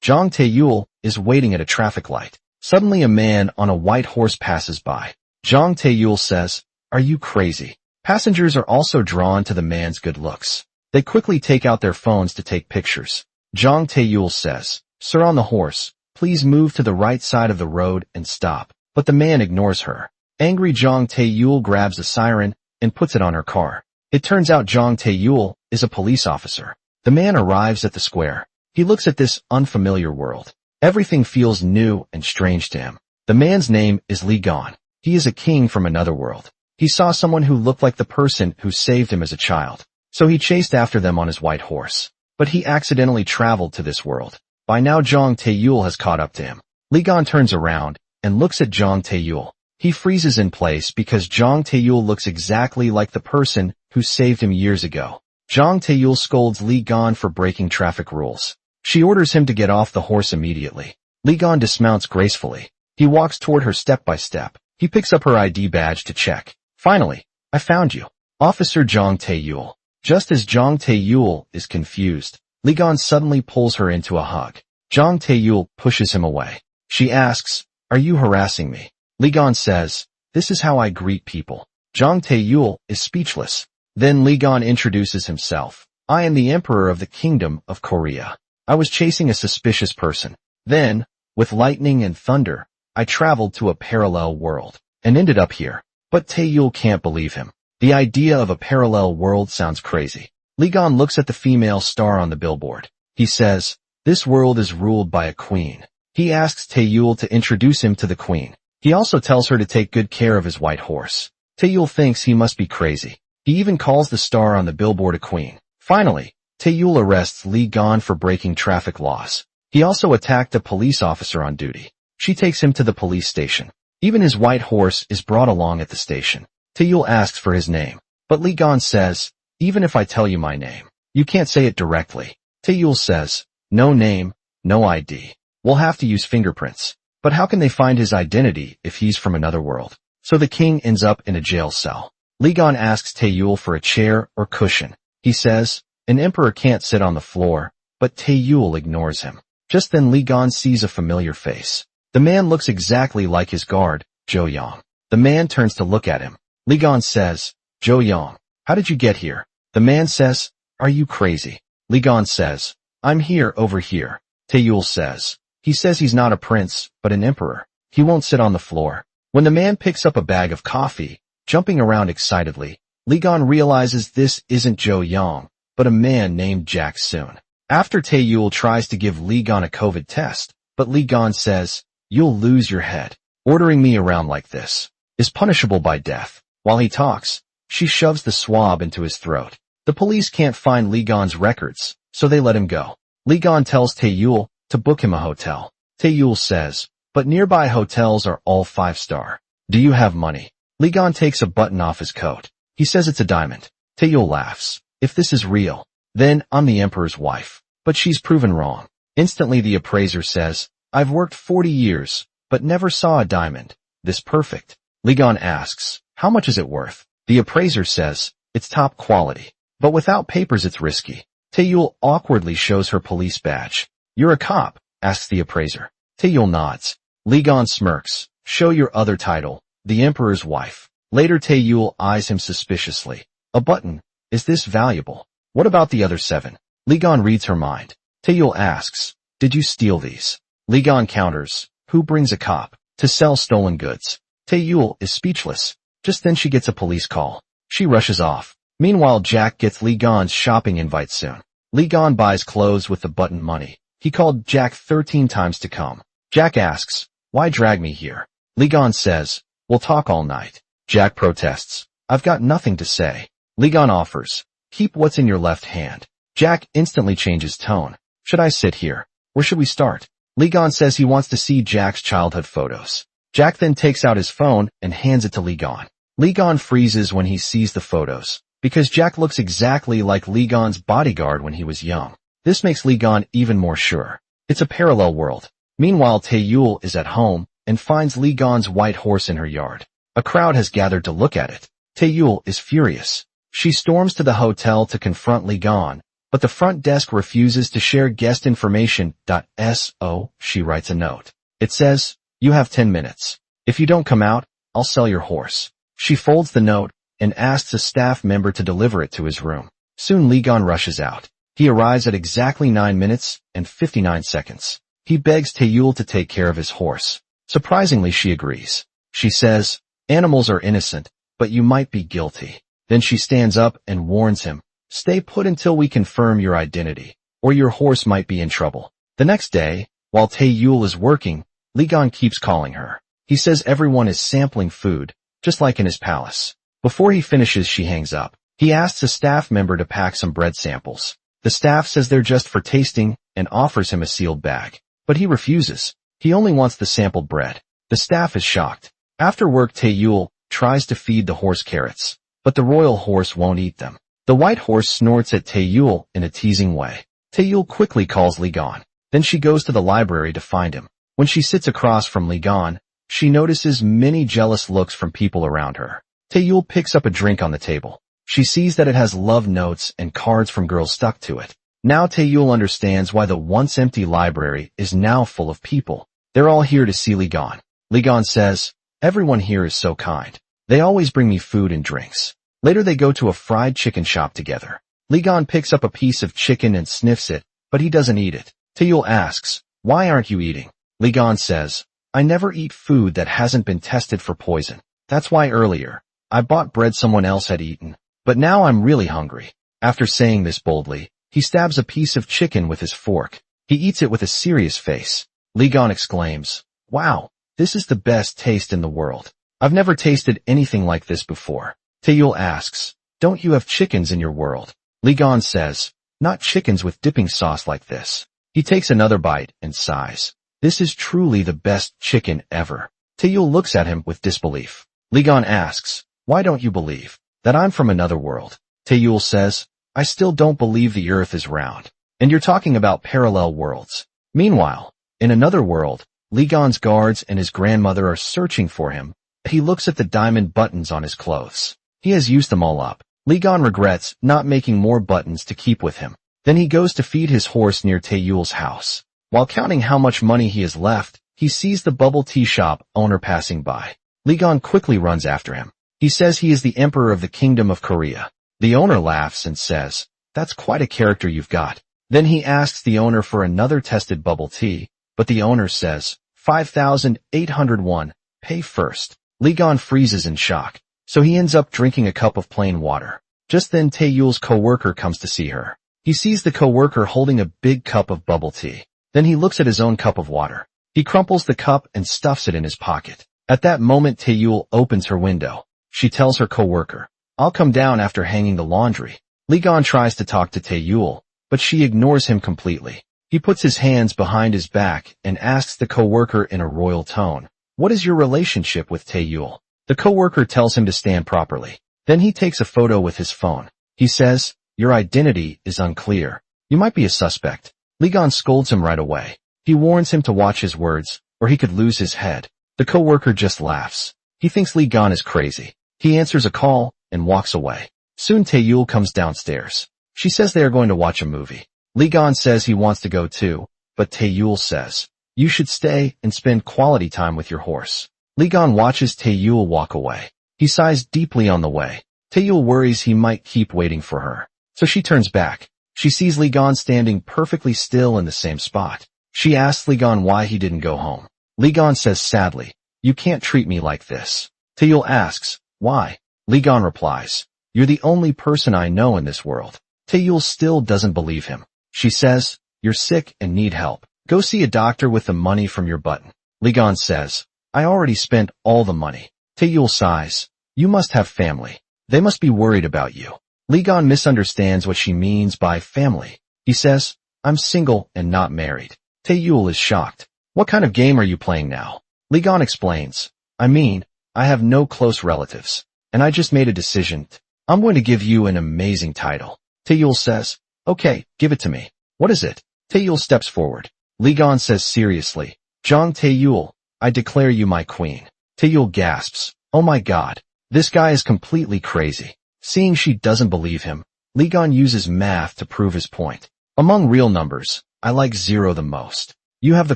Zhang Taeyul is waiting at a traffic light. Suddenly a man on a white horse passes by. Zhang Taeyul says, "Are you crazy?" Passengers are also drawn to the man's good looks. They quickly take out their phones to take pictures. Zhang Taeyul says, "Sir on the horse, please move to the right side of the road and stop." But the man ignores her. Angry Zhang Taeyul grabs a siren and puts it on her car. It turns out Zhang Taeyul is a police officer. The man arrives at the square. He looks at this unfamiliar world. Everything feels new and strange to him. The man's name is Li Gan. He is a king from another world. He saw someone who looked like the person who saved him as a child. So he chased after them on his white horse. But he accidentally traveled to this world. By now Zhang Taeyul has caught up to him. Li Gan turns around and looks at Zhang Taeyul. He freezes in place because Zhang Taeyul looks exactly like the person who saved him years ago. Zhang Taeyul scolds Li Gan for breaking traffic rules. She orders him to get off the horse immediately. Li Gan dismounts gracefully. He walks toward her step by step. He picks up her ID badge to check. "Finally, I found you, Officer Zhang Taeyul." Just as Zhang Taeyul is confused, Li Gan suddenly pulls her into a hug. Zhang Taeyul pushes him away. She asks, "Are you harassing me?" Li Gan says, "This is how I greet people." Zhang Taeyul is speechless. Then Li Gan introduces himself. "I am the Emperor of the Kingdom of Korea. I was chasing a suspicious person. Then, with lightning and thunder, I traveled to a parallel world and ended up here." But Taeyul can't believe him. The idea of a parallel world sounds crazy. Li Gan looks at the female star on the billboard. He says, "This world is ruled by a queen." He asks Taeyul to introduce him to the queen. He also tells her to take good care of his white horse. Taeyul thinks he must be crazy. He even calls the star on the billboard a queen. Finally, Taeyul arrests Li Gan for breaking traffic laws. He also attacked a police officer on duty. She takes him to the police station. Even his white horse is brought along at the station. Taeyul asks for his name, but Li Gan says, "Even if I tell you my name, you can't say it directly." Taeyul says, "No name, no ID. We'll have to use fingerprints." But how can they find his identity if he's from another world? So the king ends up in a jail cell. Li Gan asks Taeyul for a chair or cushion. He says, "An emperor can't sit on the floor," but Taeyul ignores him. Just then Li Gan sees a familiar face. The man looks exactly like his guard, Zhou Yang. The man turns to look at him. Li Gan says, "Zhou Yang, how did you get here?" The man says, "Are you crazy?" Li Gan says, "I'm here over here." Taeyul says, "He says he's not a prince, but an emperor. He won't sit on the floor." When the man picks up a bag of coffee, jumping around excitedly, Li Gan realizes this isn't Zhou Yang, but a man named Jack Soon. After Taeyul tries to give Li Gan a COVID test, but Li Gan says, "You'll lose your head. Ordering me around like this is punishable by death." While he talks, she shoves the swab into his throat. The police can't find Li Gan's records, so they let him go. Li Gan tells Taeyul to book him a hotel. Taeyul says, "But nearby hotels are all 5-star. Do you have money?" Li Gan takes a button off his coat. He says it's a diamond. Taeyul laughs. "If this is real, then I'm the emperor's wife." But she's proven wrong. Instantly the appraiser says, "I've worked 40 years, but never saw a diamond this perfect." Li Gan asks, "How much is it worth?" The appraiser says, "It's top quality, but without papers it's risky." Taeyul awkwardly shows her police badge. "You're a cop?" asks the appraiser. Taeyul nods. Li Gan smirks. "Show your other title, the emperor's wife." Later Taeyul eyes him suspiciously. "A button. Is this valuable? What about the other 7? Li Gan reads her mind. Taeyul asks, "Did you steal these?" Li Gan counters, "Who brings a cop to sell stolen goods?" Taeyul is speechless. Just then she gets a police call. She rushes off. Meanwhile Jack gets Li Gan's shopping invite soon. Li Gan buys clothes with the button money. He called Jack 13 times to come. Jack asks, "Why drag me here?" Li Gan says, "We'll talk all night." Jack protests, "I've got nothing to say." Li Gan offers, "Keep what's in your left hand." Jack instantly changes tone. "Should I sit here? Where should we start?" Li Gan says he wants to see Jack's childhood photos. Jack then takes out his phone and hands it to Li Gan. Li Gan freezes when he sees the photos, because Jack looks exactly like Li Gan's bodyguard when he was young. This makes Li Gan even more sure. It's a parallel world. Meanwhile Taeyul is at home and finds Li Gan's white horse in her yard. A crowd has gathered to look at it. Taeyul is furious. She storms to the hotel to confront Li Gan, but the front desk refuses to share guest information. So she writes a note. It says, "You have 10 minutes. If you don't come out, I'll sell your horse." She folds the note and asks a staff member to deliver it to his room. Soon Li Gan rushes out. He arrives at exactly 9 minutes and 59 seconds. He begs Taeyul to take care of his horse. Surprisingly, she agrees. She says, "Animals are innocent, but you might be guilty." Then she stands up and warns him, "Stay put until we confirm your identity, or your horse might be in trouble." The next day, while Taeyul is working, Li Gan keeps calling her. He says everyone is sampling food, just like in his palace. Before he finishes, she hangs up. He asks a staff member to pack some bread samples. The staff says they're just for tasting and offers him a sealed bag. But he refuses. He only wants the sampled bread. The staff is shocked. After work, Taeyul tries to feed the horse carrots, but the royal horse won't eat them. The white horse snorts at Taeyul in a teasing way. Taeyul quickly calls Li Gan. Then she goes to the library to find him. When she sits across from Li Gan, she notices many jealous looks from people around her. Taeyul picks up a drink on the table. She sees that it has love notes and cards from girls stuck to it. Now Taeyul understands why the once empty library is now full of people. They're all here to see Li Gan. Li Gan says, "Everyone here is so kind. They always bring me food and drinks." Later they go to a fried chicken shop together. Li Gan picks up a piece of chicken and sniffs it, but he doesn't eat it. Taeyul asks, "Why aren't you eating?" Li Gan says, "I never eat food that hasn't been tested for poison. That's why earlier, I bought bread someone else had eaten. But now I'm really hungry." After saying this boldly, he stabs a piece of chicken with his fork. He eats it with a serious face. Li Gan exclaims, "Wow, this is the best taste in the world. I've never tasted anything like this before." Taeyul asks, "Don't you have chickens in your world?" Li Gan says, "Not chickens with dipping sauce like this." He takes another bite and sighs. "This is truly the best chicken ever." Taeyul looks at him with disbelief. Li Gan asks, "Why don't you believe that I'm from another world?" Taeyul says, "I still don't believe the earth is round. And you're talking about parallel worlds." Meanwhile, in another world, Li Gan's guards and his grandmother are searching for him. He looks at the diamond buttons on his clothes. He has used them all up. Li Gan regrets not making more buttons to keep with him. Then he goes to feed his horse near Taeyul's house. While counting how much money he has left, he sees the bubble tea shop owner passing by. Li Gan quickly runs after him. He says he is the emperor of the Kingdom of Korea. The owner laughs and says, "That's quite a character you've got." Then he asks the owner for another tested bubble tea, but the owner says, 5,801, pay first. Li Gan freezes in shock, so he ends up drinking a cup of plain water. Just then Taeyul's co-worker comes to see her. He sees the co-worker holding a big cup of bubble tea. Then he looks at his own cup of water. He crumples the cup and stuffs it in his pocket. At that moment Taeyul opens her window. She tells her co-worker, "I'll come down after hanging the laundry." Li Gan tries to talk to Taeyul, but she ignores him completely. He puts his hands behind his back and asks the co-worker in a royal tone, "What is your relationship with Taeyul?" The co-worker tells him to stand properly. Then he takes a photo with his phone. He says, "Your identity is unclear. You might be a suspect." Li Gan scolds him right away. He warns him to watch his words, or he could lose his head. The co-worker just laughs. He thinks Li Gan is crazy. He answers a call and walks away. Soon Taeyul comes downstairs. She says they are going to watch a movie. Li Gan says he wants to go too, but Taeyul says, "You should stay and spend quality time with your horse." Li Gan watches Taeyul walk away. He sighs deeply on the way. Taeyul worries he might keep waiting for her, so she turns back. She sees Li Gan standing perfectly still in the same spot. She asks Li Gan why he didn't go home. Li Gan says sadly, "You can't treat me like this." Taeyul asks, "Why?" Li Gan replies, "You're the only person I know in this world." Taeyul still doesn't believe him. She says, "You're sick and need help. Go see a doctor with the money from your button." Li Gan says, "I already spent all the money." Taeyul sighs, "You must have family. They must be worried about you." Li Gan misunderstands what she means by family. He says, "I'm single and not married." Taeyul is shocked. "What kind of game are you playing now?" Li Gan explains, I have no close relatives, and I just made a decision. I'm going to give you an amazing title." Taeyul says, "Okay, give it to me." "What is it?" Taeyul steps forward. Li Gan says seriously, "Zhang Taeyul, I declare you my queen." Taeyul gasps, "Oh my god, this guy is completely crazy." Seeing she doesn't believe him, Li Gan uses math to prove his point. Among real numbers, I like 0 the most. You have the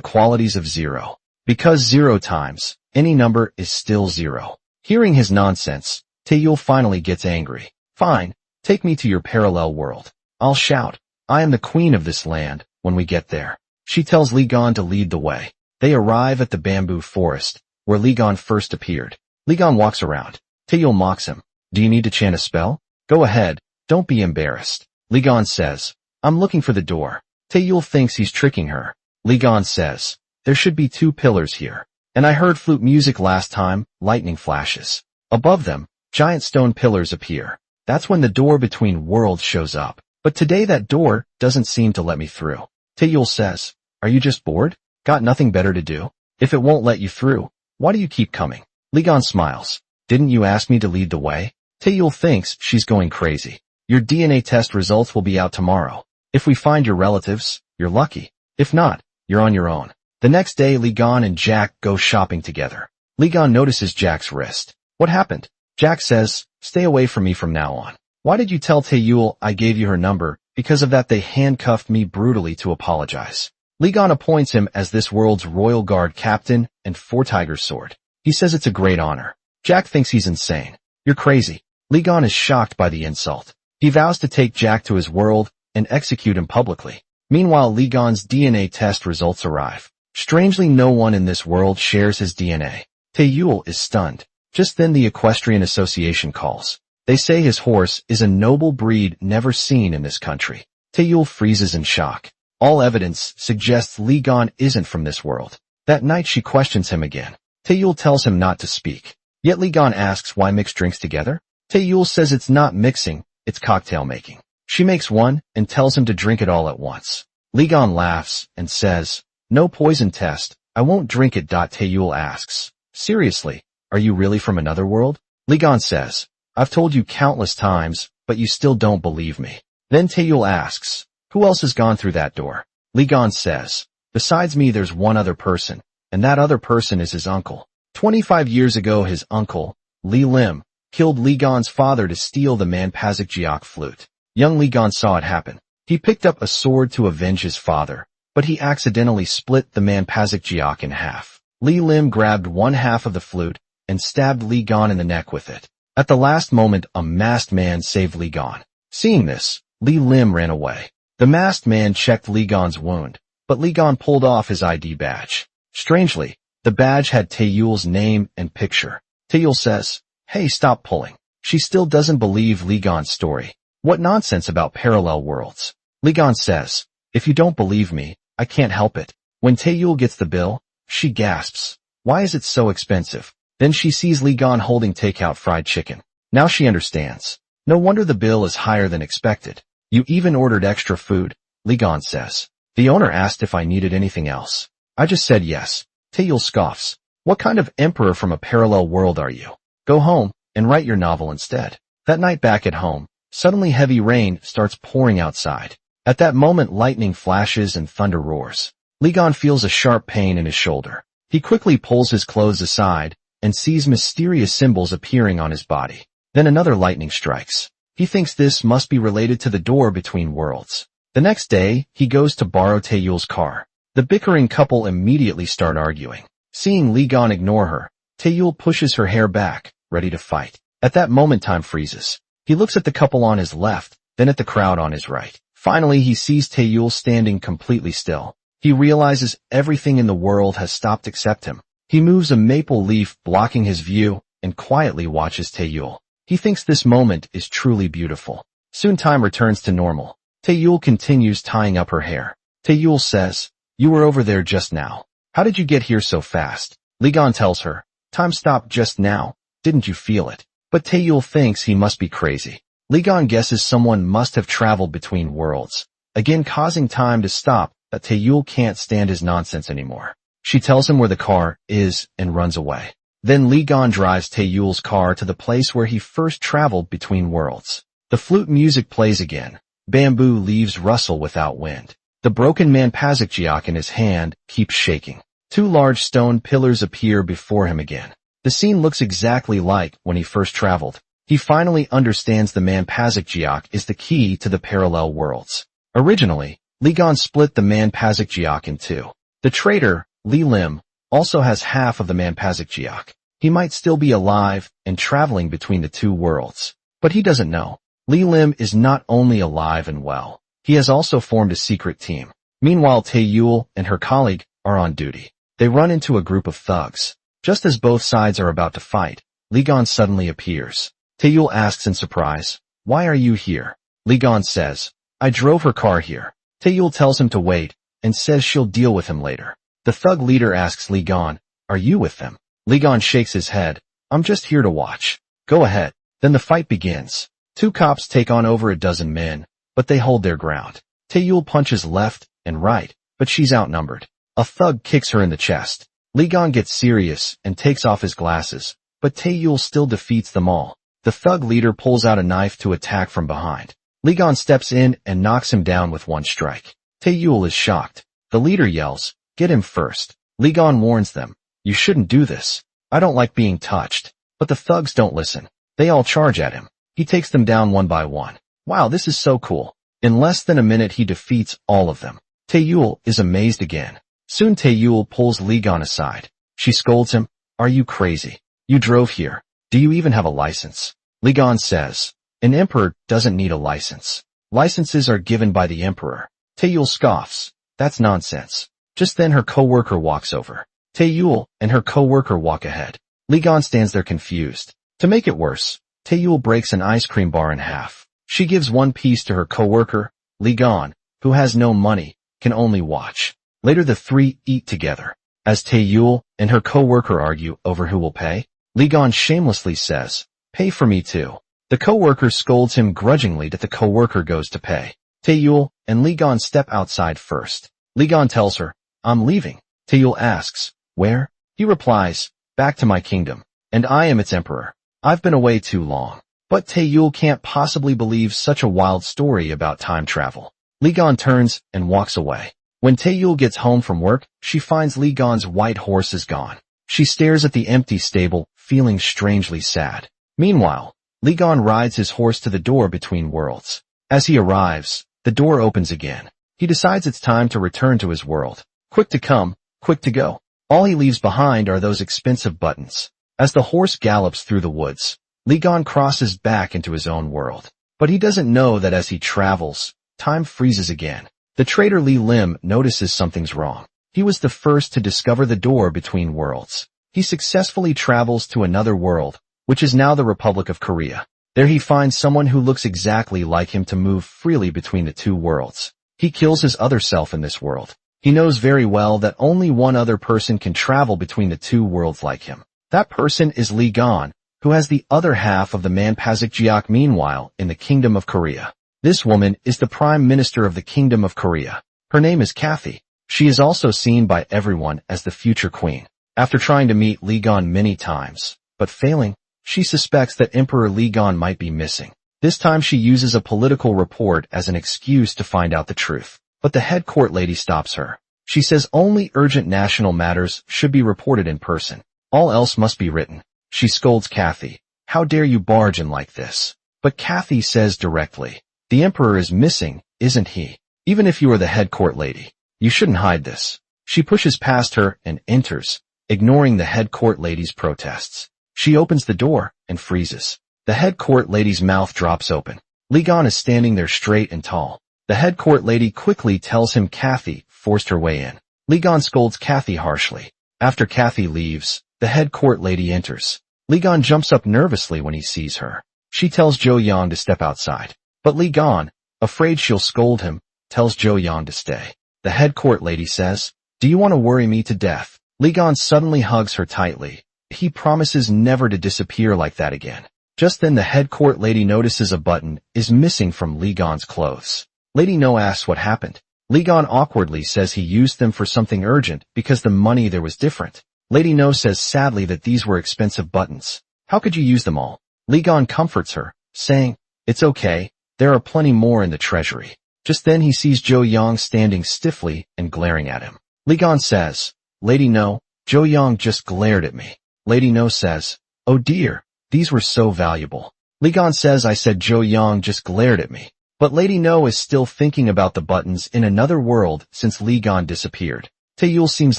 qualities of 0. Because 0 times any number is still 0. Hearing his nonsense, Taeyul finally gets angry. Fine, take me to your parallel world. I'll shout, I am the queen of this land, when we get there. She tells Li Gan to lead the way. They arrive at the bamboo forest, where Li Gan first appeared. Li Gan walks around. Taeyul mocks him. Do you need to chant a spell? Go ahead, don't be embarrassed. Li Gan says, I'm looking for the door. Taeyul thinks he's tricking her. Li Gan says, there should be 2 pillars here. And I heard flute music last time, lightning flashes. Above them, giant stone pillars appear. That's when the door between worlds shows up. But today that door doesn't seem to let me through. Taeyul says, are you just bored? Got nothing better to do? If it won't let you through, why do you keep coming? Li Gan smiles. Didn't you ask me to lead the way? Taeyul thinks she's going crazy. Your DNA test results will be out tomorrow. If we find your relatives, you're lucky. If not, you're on your own. The next day Li Gan and Jack go shopping together. Li Gan notices Jack's wrist. What happened? Jack says, stay away from me from now on. Why did you tell Taeyul I gave you her number? Because of that they handcuffed me brutally to apologize. Li Gan appoints him as this world's royal guard captain and 4 Tigers sword. He says it's a great honor. Jack thinks he's insane. You're crazy. Li Gan is shocked by the insult. He vows to take Jack to his world and execute him publicly. Meanwhile, Li Gan's DNA test results arrive. Strangely, no one in this world shares his DNA. Taeyul is stunned. Just then the Equestrian Association calls. They say his horse is a noble breed never seen in this country. Taeyul freezes in shock. All evidence suggests Li Gan isn't from this world. That night she questions him again. Taeyul tells him not to speak. Yet Li Gan asks why mix drinks together? Taeyul says it's not mixing, it's cocktail making. She makes one and tells him to drink it all at once. Li Gan laughs and says, no poison test, I won't drink it. Taeyul asks, seriously, are you really from another world? Li Gan says, I've told you countless times, but you still don't believe me. Then Taeyul asks, who else has gone through that door? Li Gan says, besides me there's one other person, and that other person is his uncle. 25 years ago his uncle, Li Lim, killed Li Gan's father to steal the Manpazak flute. Young Li Gan saw it happen. He picked up a sword to avenge his father, but he accidentally split the Manpazak in half. Li Lim grabbed one half of the flute and stabbed Li Gan in the neck with it. At the last moment a masked man saved Li Gan. Seeing this, Li Lim ran away. The masked man checked Li Gan's wound, but Li Gan pulled off his ID badge. Strangely, the badge had Taeyul's name and picture. Taeyul says, hey, stop pulling. She still doesn't believe Li Gan's story. What nonsense about parallel worlds? Li Gan says, if you don't believe me, I can't help it. When Taeyul gets the bill, she gasps. Why is it so expensive? Then she sees Li Gan holding takeout fried chicken. Now she understands. No wonder the bill is higher than expected. You even ordered extra food, Li Gan says. The owner asked if I needed anything else. I just said yes. Taeyul scoffs. What kind of emperor from a parallel world are you? Go home and write your novel instead. That night back at home, suddenly heavy rain starts pouring outside. At that moment lightning flashes and thunder roars. Li Gan feels a sharp pain in his shoulder. He quickly pulls his clothes aside and sees mysterious symbols appearing on his body. Then another lightning strikes. He thinks this must be related to the door between worlds. The next day, he goes to borrow Taeyul's car. The bickering couple immediately start arguing. Seeing Li Gan ignore her, Taeyul pushes her hair back, ready to fight. At that moment time freezes. He looks at the couple on his left, then at the crowd on his right. Finally, he sees Taeyul standing completely still. He realizes everything in the world has stopped except him. He moves a maple leaf blocking his view and quietly watches Taeyul. He thinks this moment is truly beautiful. Soon time returns to normal. Taeyul continues tying up her hair. Taeyul says, you were over there just now. How did you get here so fast? Li Gan tells her, time stopped just now. Didn't you feel it? But Taeyul thinks he must be crazy. Li Gan guesses someone must have traveled between worlds, again causing time to stop that Taeyul can't stand his nonsense anymore. She tells him where the car is and runs away. Then Li Gan drives Taeyul's car to the place where he first traveled between worlds. The flute music plays again. Bamboo leaves rustle without wind. The broken Manpazak in his hand keeps shaking. 2 large stone pillars appear before him again. The scene looks exactly like when he first traveled. He finally understands the Man-Pazak-Jiak is the key to the parallel worlds. Originally, Li Gan split the Man-Pazak-Jiak in two. The traitor, Li Lim, also has half of the Man-Pazak-Jiak. He might still be alive and traveling between the two worlds. But he doesn't know. Li Lim is not only alive and well, he has also formed a secret team. Meanwhile, Tae-Yul and her colleague are on duty. They run into a group of thugs. Just as both sides are about to fight, Li Gan suddenly appears. Tae-Yul asks in surprise, "Why are you here?" Li Gan says, "I drove her car here." Tae-Yul tells him to wait and says she'll deal with him later. The thug leader asks Li Gan, "Are you with them?" Li Gan shakes his head, "I'm just here to watch." "Go ahead." Then the fight begins. Two cops take on over a dozen men, but they hold their ground. Tae-Yul punches left and right, but she's outnumbered. A thug kicks her in the chest. Li Gan gets serious and takes off his glasses, but Tae-Yul still defeats them all. The thug leader pulls out a knife to attack from behind. Li Gan steps in and knocks him down with one strike. Tae-Yul is shocked. The leader yells, "Get him first." Li Gan warns them, "You shouldn't do this. I don't like being touched." But the thugs don't listen. They all charge at him. He takes them down one by one. Wow, this is so cool. In less than a minute he defeats all of them. Tae-Yul is amazed again. Soon Tae-Yul pulls Li Gan aside. She scolds him, "Are you crazy? You drove here. Do you even have a license?" Li Gan says, "An emperor doesn't need a license. Licenses are given by the emperor." Tae-Yul scoffs, "That's nonsense." Just then her co-worker walks over. Tae-Yul and her co-worker walk ahead. Li Gan stands there confused. To make it worse, Tae-Yul breaks an ice cream bar in half. She gives one piece to her co-worker. Li Gan, who has no money, can only watch. Later the three eat together. As Tae-Yul and her co-worker argue over who will pay, Li Gan shamelessly says, "Pay for me too." The co-worker scolds him grudgingly that the co-worker goes to pay. Tae-Yul and Li Gan step outside first. Li Gan tells her, "I'm leaving." Tae-Yul asks, "Where?" He replies, "Back to my kingdom, and I am its emperor. I've been away too long." But Tae-Yul can't possibly believe such a wild story about time travel. Li Gan turns and walks away. When Tae-Yul gets home from work, she finds Li Gan's white horse is gone. She stares at the empty stable, feeling strangely sad. Meanwhile, Li Gan rides his horse to the door between worlds. As he arrives, the door opens again. He decides it's time to return to his world. Quick to come, quick to go. All he leaves behind are those expensive buttons. As the horse gallops through the woods, Li Gan crosses back into his own world. But he doesn't know that as he travels, time freezes again. The traitor Li Lim notices something's wrong. He was the first to discover the door between worlds. He successfully travels to another world, which is now the Republic of Korea. There he finds someone who looks exactly like him to move freely between the two worlds. He kills his other self in this world. He knows very well that only one other person can travel between the two worlds like him. That person is Li Gan, who has the other half of the Man-Pazak-Jiak meanwhile in the Kingdom of Korea. This woman is the Prime Minister of the Kingdom of Korea. Her name is Kathy. She is also seen by everyone as the future queen. After trying to meet Li Gan many times, but failing, she suspects that Emperor Li Gan might be missing. This time she uses a political report as an excuse to find out the truth. But the head court lady stops her. She says only urgent national matters should be reported in person. All else must be written. She scolds Kathy. "How dare you barge in like this?" But Kathy says directly, "The emperor is missing, isn't he? Even if you are the head court lady, you shouldn't hide this." She pushes past her and enters, ignoring the head court lady's protests. She opens the door and freezes. The head court lady's mouth drops open. Li Gan is standing there straight and tall. The head court lady quickly tells him Kathy forced her way in. Li Gan scolds Kathy harshly. After Kathy leaves, the head court lady enters. Li Gan jumps up nervously when he sees her. She tells Jo Yang to step outside. But Li Gan, afraid she'll scold him, tells Jo Yang to stay. The head court lady says, "Do you want to worry me to death?" Li Gan suddenly hugs her tightly. He promises never to disappear like that again. Just then the head court lady notices a button is missing from Li Gan's clothes. Lady No asks what happened. Li Gan awkwardly says he used them for something urgent because the money there was different. Lady No says sadly that these were expensive buttons. "How could you use them all?" Li Gan comforts her, saying, "It's okay, there are plenty more in the treasury." Just then he sees Jo Yang standing stiffly and glaring at him. Li Gan says, "Lady No, Jo Yang just glared at me." Lady No says, "Oh dear, these were so valuable." Li Gan says I said Zhou Yang just glared at me. But Lady No is still thinking about the buttons in another world since Li Gan disappeared. Taeyul seems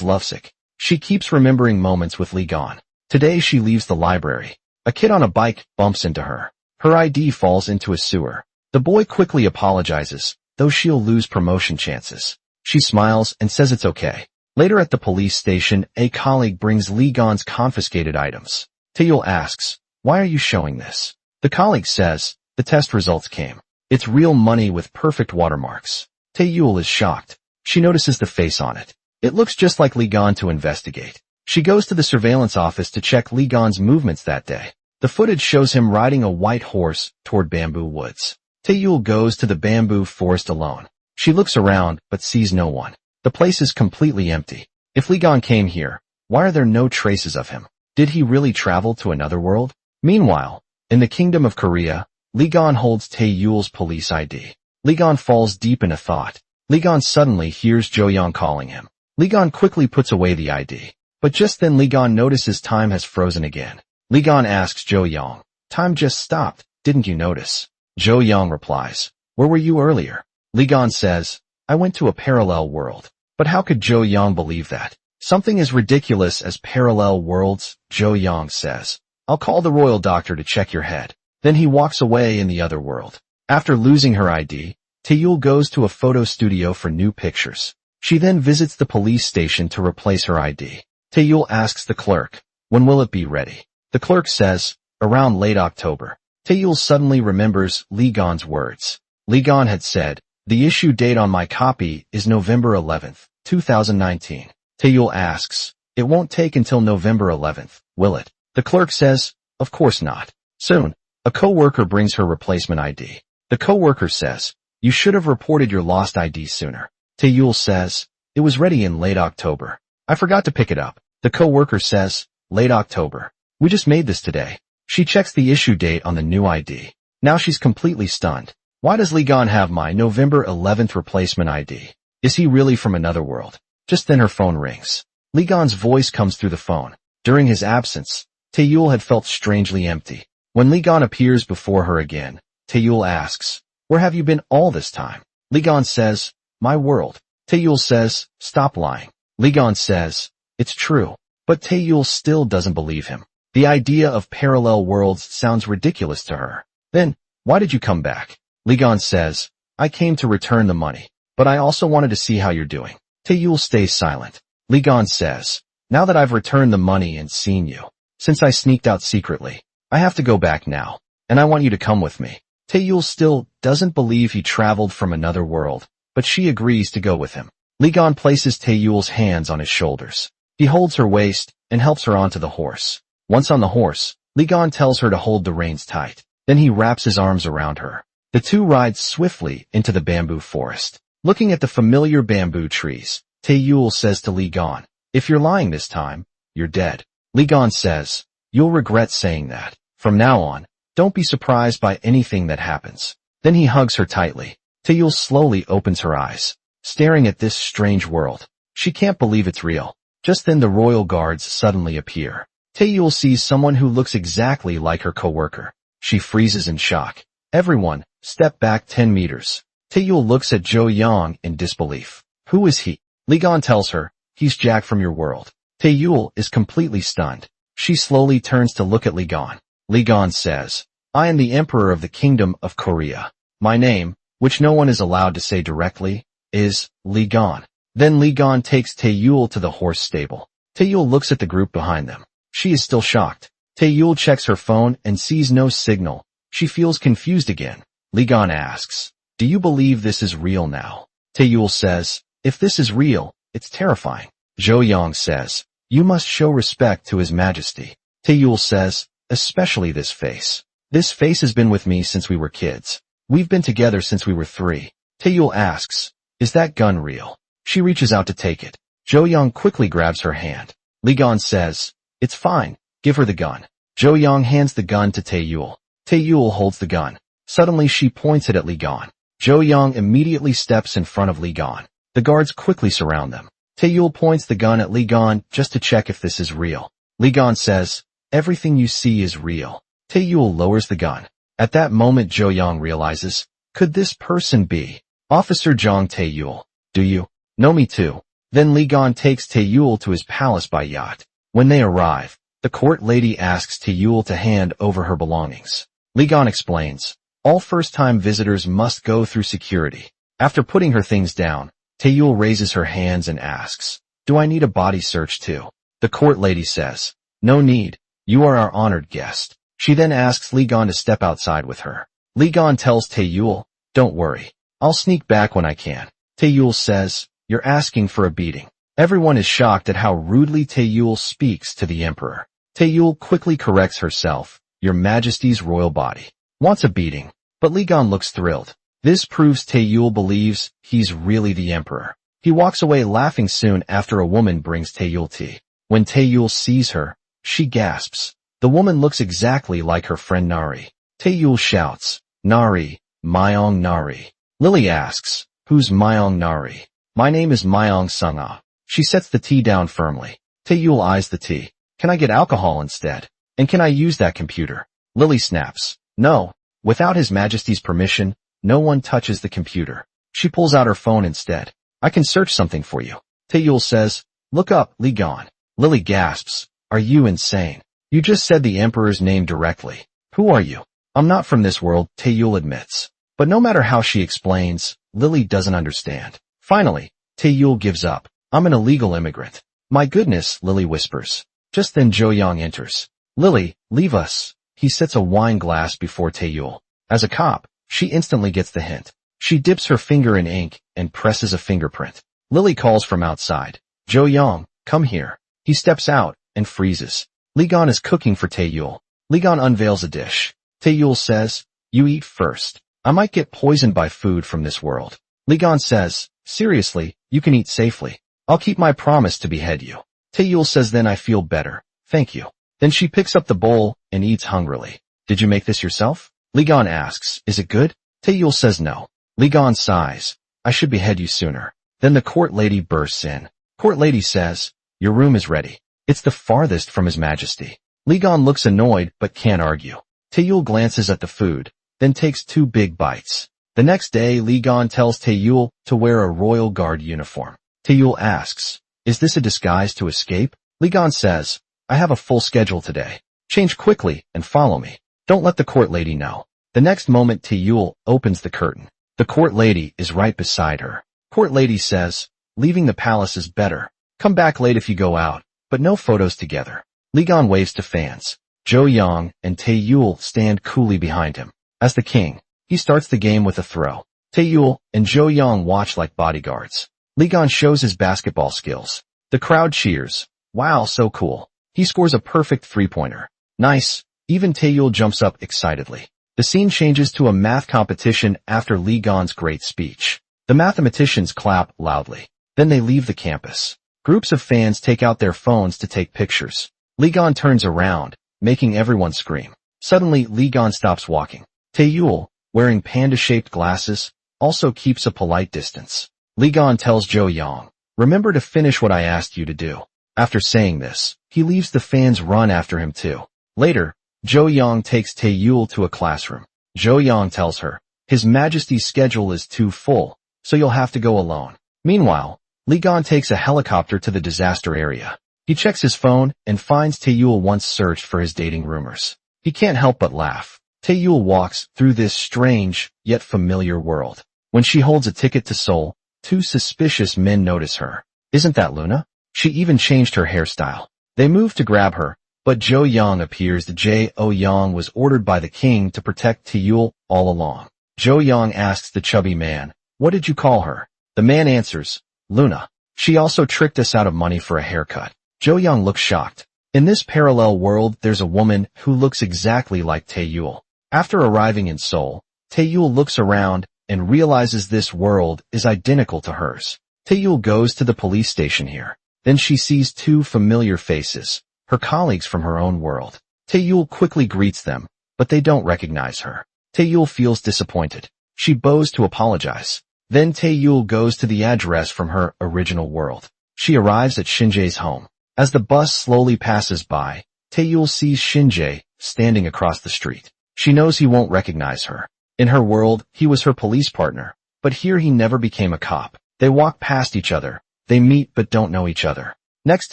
lovesick. She keeps remembering moments with Li Gan. Today she leaves the library. A kid on a bike bumps into her. Her ID falls into a sewer. The boy quickly apologizes, though she'll lose promotion chances. She smiles and says it's okay. Later at the police station, a colleague brings Li Gan's confiscated items. Taeyul asks, "Why are you showing this?" The colleague says, "The test results came. It's real money with perfect watermarks." Taeyul is shocked. She notices the face on it. It looks just like Li Gan to investigate. She goes to the surveillance office to check Li Gan's movements that day. The footage shows him riding a white horse toward bamboo woods. Taeyul goes to the bamboo forest alone. She looks around but sees no one. The place is completely empty. If Li Gan came here, why are there no traces of him? Did he really travel to another world? Meanwhile, in the Kingdom of Korea, Li Gan holds Taeyul's police ID. Li Gan falls deep into thought. Li Gan suddenly hears Zhou Yang calling him. Li Gan quickly puts away the ID. But just then Li Gan notices time has frozen again. Li Gan asks Zhou Yang, "Time just stopped, didn't you notice?" Zhou Yang replies, "Where were you earlier?" Li Gan says, "I went to a parallel world." But how could Zhou Yang believe that? Something as ridiculous as parallel worlds, Zhou Yang says. "I'll call the royal doctor to check your head." Then he walks away in the other world. After losing her ID, Taeyul goes to a photo studio for new pictures. She then visits the police station to replace her ID. Taeyul asks the clerk, "When will it be ready?" The clerk says, "Around late October." Taeyul suddenly remembers Li Gan's words. Li Gan had said, "The issue date on my copy is November 11th, 2019. Taeyul asks, "It won't take until November 11th, will it?" The clerk says, "Of course not." Soon, a co-worker brings her replacement ID. The co-worker says, "You should have reported your lost ID sooner." Taeyul says, "It was ready in late October. I forgot to pick it up." The co-worker says, "Late October. We just made this today." She checks the issue date on the new ID. Now she's completely stunned. Why does Li Gan have my November 11th replacement ID? Is he really from another world? Just then her phone rings. Li Gan's voice comes through the phone. During his absence, Taeyul had felt strangely empty. When Li Gan appears before her again, Taeyul asks, "Where have you been all this time?" Li Gan says, "My world." Taeyul says, "Stop lying." Li Gan says, "It's true." But Taeyul still doesn't believe him. The idea of parallel worlds sounds ridiculous to her. Then, why did you come back? Li Gan says, "I came to return the money, but I also wanted to see how you're doing." Taeyul stays silent. Li Gan says, "Now that I've returned the money and seen you, since I sneaked out secretly, I have to go back now, and I want you to come with me." Taeyul still doesn't believe he traveled from another world, but she agrees to go with him. Li Gan places Taeyul's hands on his shoulders. He holds her waist and helps her onto the horse. Once on the horse, Li Gan tells her to hold the reins tight. Then he wraps his arms around her. The two ride swiftly into the bamboo forest. Looking at the familiar bamboo trees, Taeyul says to Li Gan, "If you're lying this time, you're dead." Li Gan says, "You'll regret saying that. From now on, don't be surprised by anything that happens." Then he hugs her tightly. Taeyul slowly opens her eyes, staring at this strange world. She can't believe it's real. Just then the royal guards suddenly appear. Taeyul sees someone who looks exactly like her co-worker. She freezes in shock. "Everyone, step back 10 meters. Taeyul looks at Zhou Yang in disbelief. "Who is he?" Li Gan tells her, "He's Jack from your world." Taeyul is completely stunned. She slowly turns to look at Li Gan. Li Gan says, "I am the Emperor of the Kingdom of Korea. My name, which no one is allowed to say directly, is Li Gan." Then Li Gan takes Taeyul to the horse stable. Taeyul looks at the group behind them. She is still shocked. Taeyul checks her phone and sees no signal. She feels confused again. Li Gan asks, "Do you believe this is real now?" Taeyul says, "If this is real, it's terrifying." Zhou Yang says, "You must show respect to His Majesty." Taeyul says, "Especially this face. This face has been with me since we were kids. We've been together since we were 3. Taeyul asks, "Is that gun real?" She reaches out to take it. Zhou Yang quickly grabs her hand. Li Gan says, "It's fine. Give her the gun." Zhou Yang hands the gun to Taeyul. Taeyul holds the gun. Suddenly she points it at Li Gan. Zhou Yang immediately steps in front of Li Gan. The guards quickly surround them. Taeyul points the gun at Li Gan just to check if this is real. Li Gan says, "Everything you see is real." Taeyul lowers the gun. At that moment Zhou Yang realizes, could this person be Officer Zhang Taeyul? Do you know me too? Then Li Gan takes Taeyul to his palace by yacht. When they arrive, the court lady asks Taeyul to hand over her belongings. Li Gan explains, all first-time visitors must go through security. After putting her things down, Taeyul raises her hands and asks, do I need a body search too? The court lady says, no need, you are our honored guest. She then asks Li Gan to step outside with her. Li Gan tells Taeyul, don't worry, I'll sneak back when I can. Taeyul says, you're asking for a beating. Everyone is shocked at how rudely Taeyul speaks to the emperor. Taeyul quickly corrects herself, your majesty's royal body wants a beating, but Li Gan looks thrilled. This proves Taeyul believes he's really the emperor. He walks away laughing soon after a woman brings Taeyul tea. When Taeyul sees her, she gasps. The woman looks exactly like her friend Nari. Taeyul shouts, Nari, Myong Nari. Lily asks, who's Myong Nari? My name is Myong Sung-ah. She sets the tea down firmly. Taeyul eyes the tea. Can I get alcohol instead? And can I use that computer? Lily snaps, no. Without His Majesty's permission, no one touches the computer. She pulls out her phone instead. I can search something for you. Taeyul says, look up, Li Gan. Lily gasps, are you insane? You just said the emperor's name directly. Who are you? I'm not from this world, Taeyul admits. But no matter how she explains, Lily doesn't understand. Finally, Taeyul gives up. I'm an illegal immigrant. My goodness, Lily whispers. Just then Zhou Yang enters. Lily, leave us. He sets a wine glass before Taeyul. As a cop, she instantly gets the hint. She dips her finger in ink and presses a fingerprint. Lily calls from outside. Zhou Yang, come here. He steps out and freezes. Li Gan is cooking for Taeyul. Li Gan unveils a dish. Taeyul says, you eat first. I might get poisoned by food from this world. Li Gan says, seriously, you can eat safely. I'll keep my promise to behead you. Taeyul says then I feel better. Thank you. Then she picks up the bowl and eats hungrily. Did you make this yourself? Li Gan asks, is it good? Taeyul says no. Li Gan sighs, I should behead you sooner. Then the court lady bursts in. Court lady says, your room is ready. It's the farthest from His Majesty. Li Gan looks annoyed but can't argue. Taeyul glances at the food, then takes 2 big bites. The next day Li Gan tells Taeyul to wear a royal guard uniform. Taeyul asks, is this a disguise to escape? Li Gan says, I have a full schedule today. Change quickly and follow me. Don't let the court lady know. The next moment Taeyul opens the curtain. The court lady is right beside her. Court lady says, leaving the palace is better. Come back late if you go out, but no photos together. Li Gan waves to fans. Zhou Yang and Taeyul stand coolly behind him. As the king, he starts the game with a throw. Taeyul and Zhou Yang watch like bodyguards. Li Gan shows his basketball skills. The crowd cheers. Wow, so cool. He scores a perfect three-pointer. Nice. Even Taeyul jumps up excitedly. The scene changes to a math competition after Li Gan's great speech. The mathematicians clap loudly. Then they leave the campus. Groups of fans take out their phones to take pictures. Li Gan turns around, making everyone scream. Suddenly, Li Gan stops walking. Taeyul, wearing panda-shaped glasses, also keeps a polite distance. Li Gan tells Zhou Yang, remember to finish what I asked you to do. After saying this, he leaves the fans run after him too. Later, Zhou Yang takes Taeyul to a classroom. Zhou Yang tells her, His Majesty's schedule is too full, so you'll have to go alone. Meanwhile, Li Gan takes a helicopter to the disaster area. He checks his phone and finds Taeyul once searched for his dating rumors. He can't help but laugh. Taeyul walks through this strange, yet familiar world. When she holds a ticket to Seoul, 2 suspicious men notice her. Isn't that Luna? She even changed her hairstyle. They move to grab her, but Zhou Yang appears. The Zhou Yang was ordered by the king to protect Taeyul all along. Zhou Yang asks the chubby man, what did you call her? The man answers, Luna. She also tricked us out of money for a haircut. Zhou Yang looks shocked. In this parallel world, there's a woman who looks exactly like Taeyul. After arriving in Seoul, Taeyul looks around and realizes this world is identical to hers. Taeyul goes to the police station here. Then she sees 2 familiar faces, her colleagues from her own world. Taeyul quickly greets them, but they don't recognize her. Taeyul feels disappointed. She bows to apologize. Then Taeyul goes to the address from her original world. She arrives at Shinjae's home. As the bus slowly passes by, Taeyul sees Shinjae standing across the street. She knows he won't recognize her. In her world, he was her police partner, but here he never became a cop. They walk past each other. They meet but don't know each other. Next,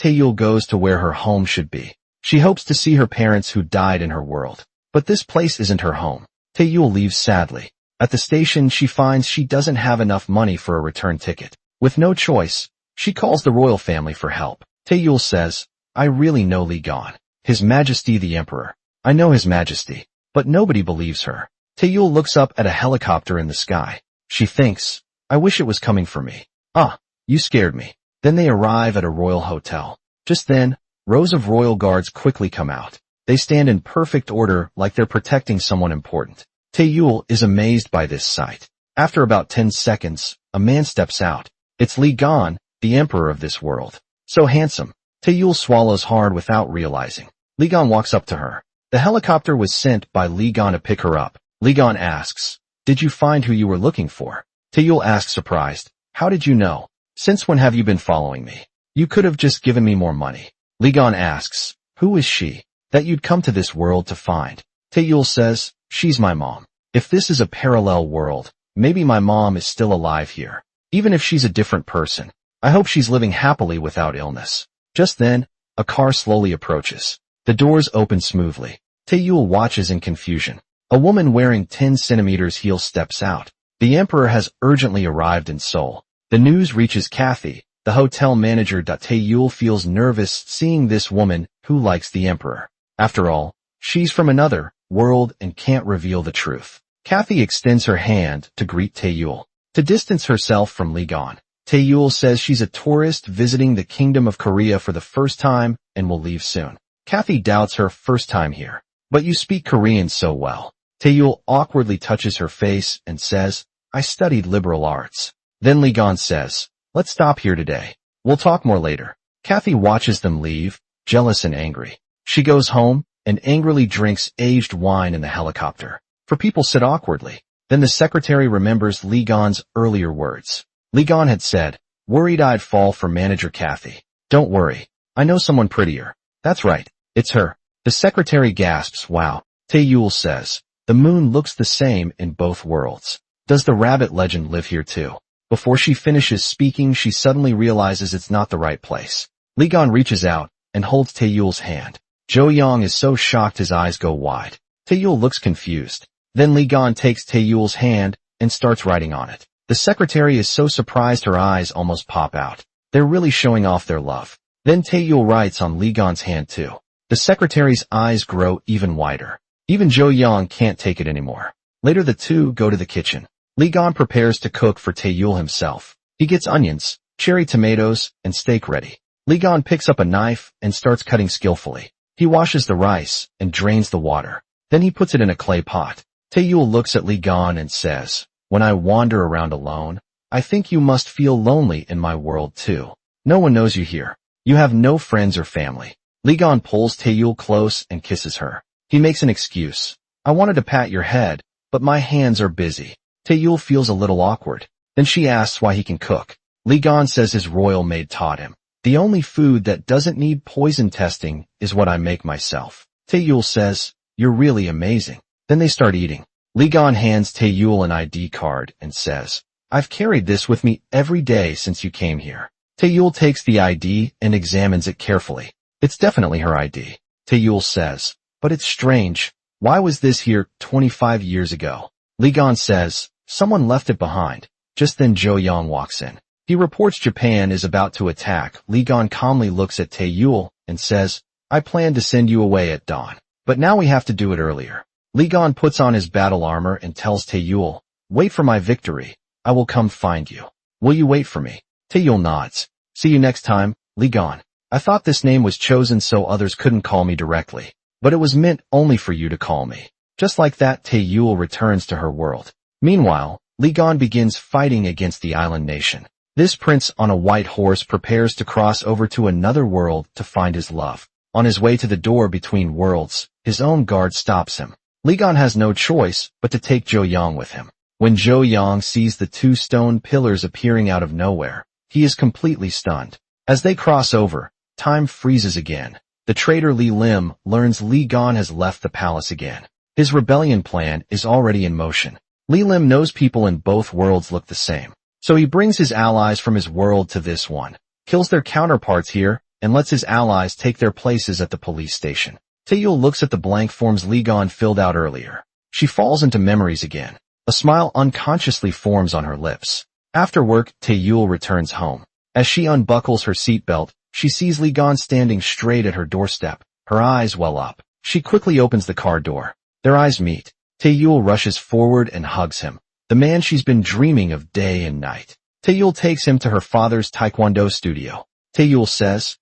Taeyul goes to where her home should be. She hopes to see her parents who died in her world. But this place isn't her home. Taeyul leaves sadly. At the station, she finds she doesn't have enough money for a return ticket. With no choice, she calls the royal family for help. Taeyul says, I really know Li Gan, His Majesty the Emperor. I know His Majesty. But nobody believes her. Taeyul looks up at a helicopter in the sky. She thinks, I wish it was coming for me. Ah, you scared me. Then they arrive at a royal hotel. Just then, rows of royal guards quickly come out. They stand in perfect order like they're protecting someone important. Taeyul is amazed by this sight. After about 10 seconds, a man steps out. It's Li Gan, the emperor of this world. So handsome. Taeyul swallows hard without realizing. Li Gan walks up to her. The helicopter was sent by Li Gan to pick her up. Li Gan asks, did you find who you were looking for? Taeyul asks surprised, how did you know? Since when have you been following me? You could have just given me more money. Li Gan asks, who is she that you'd come to this world to find? Taeyul says, she's my mom. If this is a parallel world, maybe my mom is still alive here. Even if she's a different person, I hope she's living happily without illness. Just then, a car slowly approaches. The doors open smoothly. Taeyul watches in confusion. A woman wearing 10 centimeters heels steps out. The emperor has urgently arrived in Seoul. The news reaches Kathy, the hotel manager. Taeyul feels nervous seeing this woman who likes the emperor. After all, she's from another world and can't reveal the truth. Kathy extends her hand to greet Taeyul. To distance herself from Li Gan, Taeyul says she's a tourist visiting the Kingdom of Korea for the first time and will leave soon. Kathy doubts her first time here. But you speak Korean so well. Taeyul awkwardly touches her face and says, I studied liberal arts. Then Li Gan says, let's stop here today. We'll talk more later. Kathy watches them leave, jealous and angry. She goes home and angrily drinks aged wine in the helicopter. For people sit awkwardly. Then the secretary remembers Li Gan's earlier words. Li Gan had said, worried I'd fall for manager Kathy. Don't worry. I know someone prettier. That's right. It's her. The secretary gasps, wow. Taeyul says, the moon looks the same in both worlds. Does the rabbit legend live here too? Before she finishes speaking, she suddenly realizes it's not the right place. Li Gan reaches out and holds Taeyul's hand. Jo Young is so shocked his eyes go wide. Taeyul looks confused. Then Li Gan takes Taeyul's hand and starts writing on it. The secretary is so surprised her eyes almost pop out. They're really showing off their love. Then Taeyul writes on Li Gan's hand too. The secretary's eyes grow even wider. Even Jo Young can't take it anymore. Later the two go to the kitchen. Li Gan prepares to cook for Taeyul himself. He gets onions, cherry tomatoes, and steak ready. Li Gan picks up a knife and starts cutting skillfully. He washes the rice and drains the water. Then he puts it in a clay pot. Taeyul looks at Li Gan and says, when I wander around alone, I think you must feel lonely in my world too. No one knows you here. You have no friends or family. Li Gan pulls Taeyul close and kisses her. He makes an excuse. I wanted to pat your head, but my hands are busy. Taeyul feels a little awkward. Then she asks why he can cook. Li Gan says his royal maid taught him. The only food that doesn't need poison testing is what I make myself. Taeyul says, you're really amazing. Then they start eating. Li Gan hands Taeyul an ID card and says, I've carried this with me every day since you came here. Taeyul takes the ID and examines it carefully. It's definitely her ID. Taeyul says, but it's strange. Why was this here 25 years ago? Li Gan says, someone left it behind. Just then Jo Young walks in. He reports Japan is about to attack. Li Gan calmly looks at Taeyul and says, I planned to send you away at dawn, but now we have to do it earlier. Li Gan puts on his battle armor and tells Taeyul, wait for my victory. I will come find you. Will you wait for me? Taeyul nods. See you next time, Li Gan. I thought this name was chosen so others couldn't call me directly, but it was meant only for you to call me. Just like that, Taeyul returns to her world. Meanwhile, Li Gan begins fighting against the island nation. This prince on a white horse prepares to cross over to another world to find his love. On his way to the door between worlds, his own guard stops him. Li Gan has no choice but to take Jo Young with him. When Jo Young sees the two stone pillars appearing out of nowhere, he is completely stunned. As they cross over, time freezes again. The traitor Li Lim learns Li Gan has left the palace again. His rebellion plan is already in motion. Li Lim knows people in both worlds look the same. So he brings his allies from his world to this one, kills their counterparts here, and lets his allies take their places at the police station. Taeyul looks at the blank forms Li Gan filled out earlier. She falls into memories again. A smile unconsciously forms on her lips. After work, Taeyul returns home. As she unbuckles her seatbelt, she sees Li Gan standing straight at her doorstep. Her eyes well up. She quickly opens the car door. Their eyes meet. Taeyul rushes forward and hugs him. The man she's been dreaming of day and night. Taeyul takes him to her father's taekwondo studio. Taeyul says,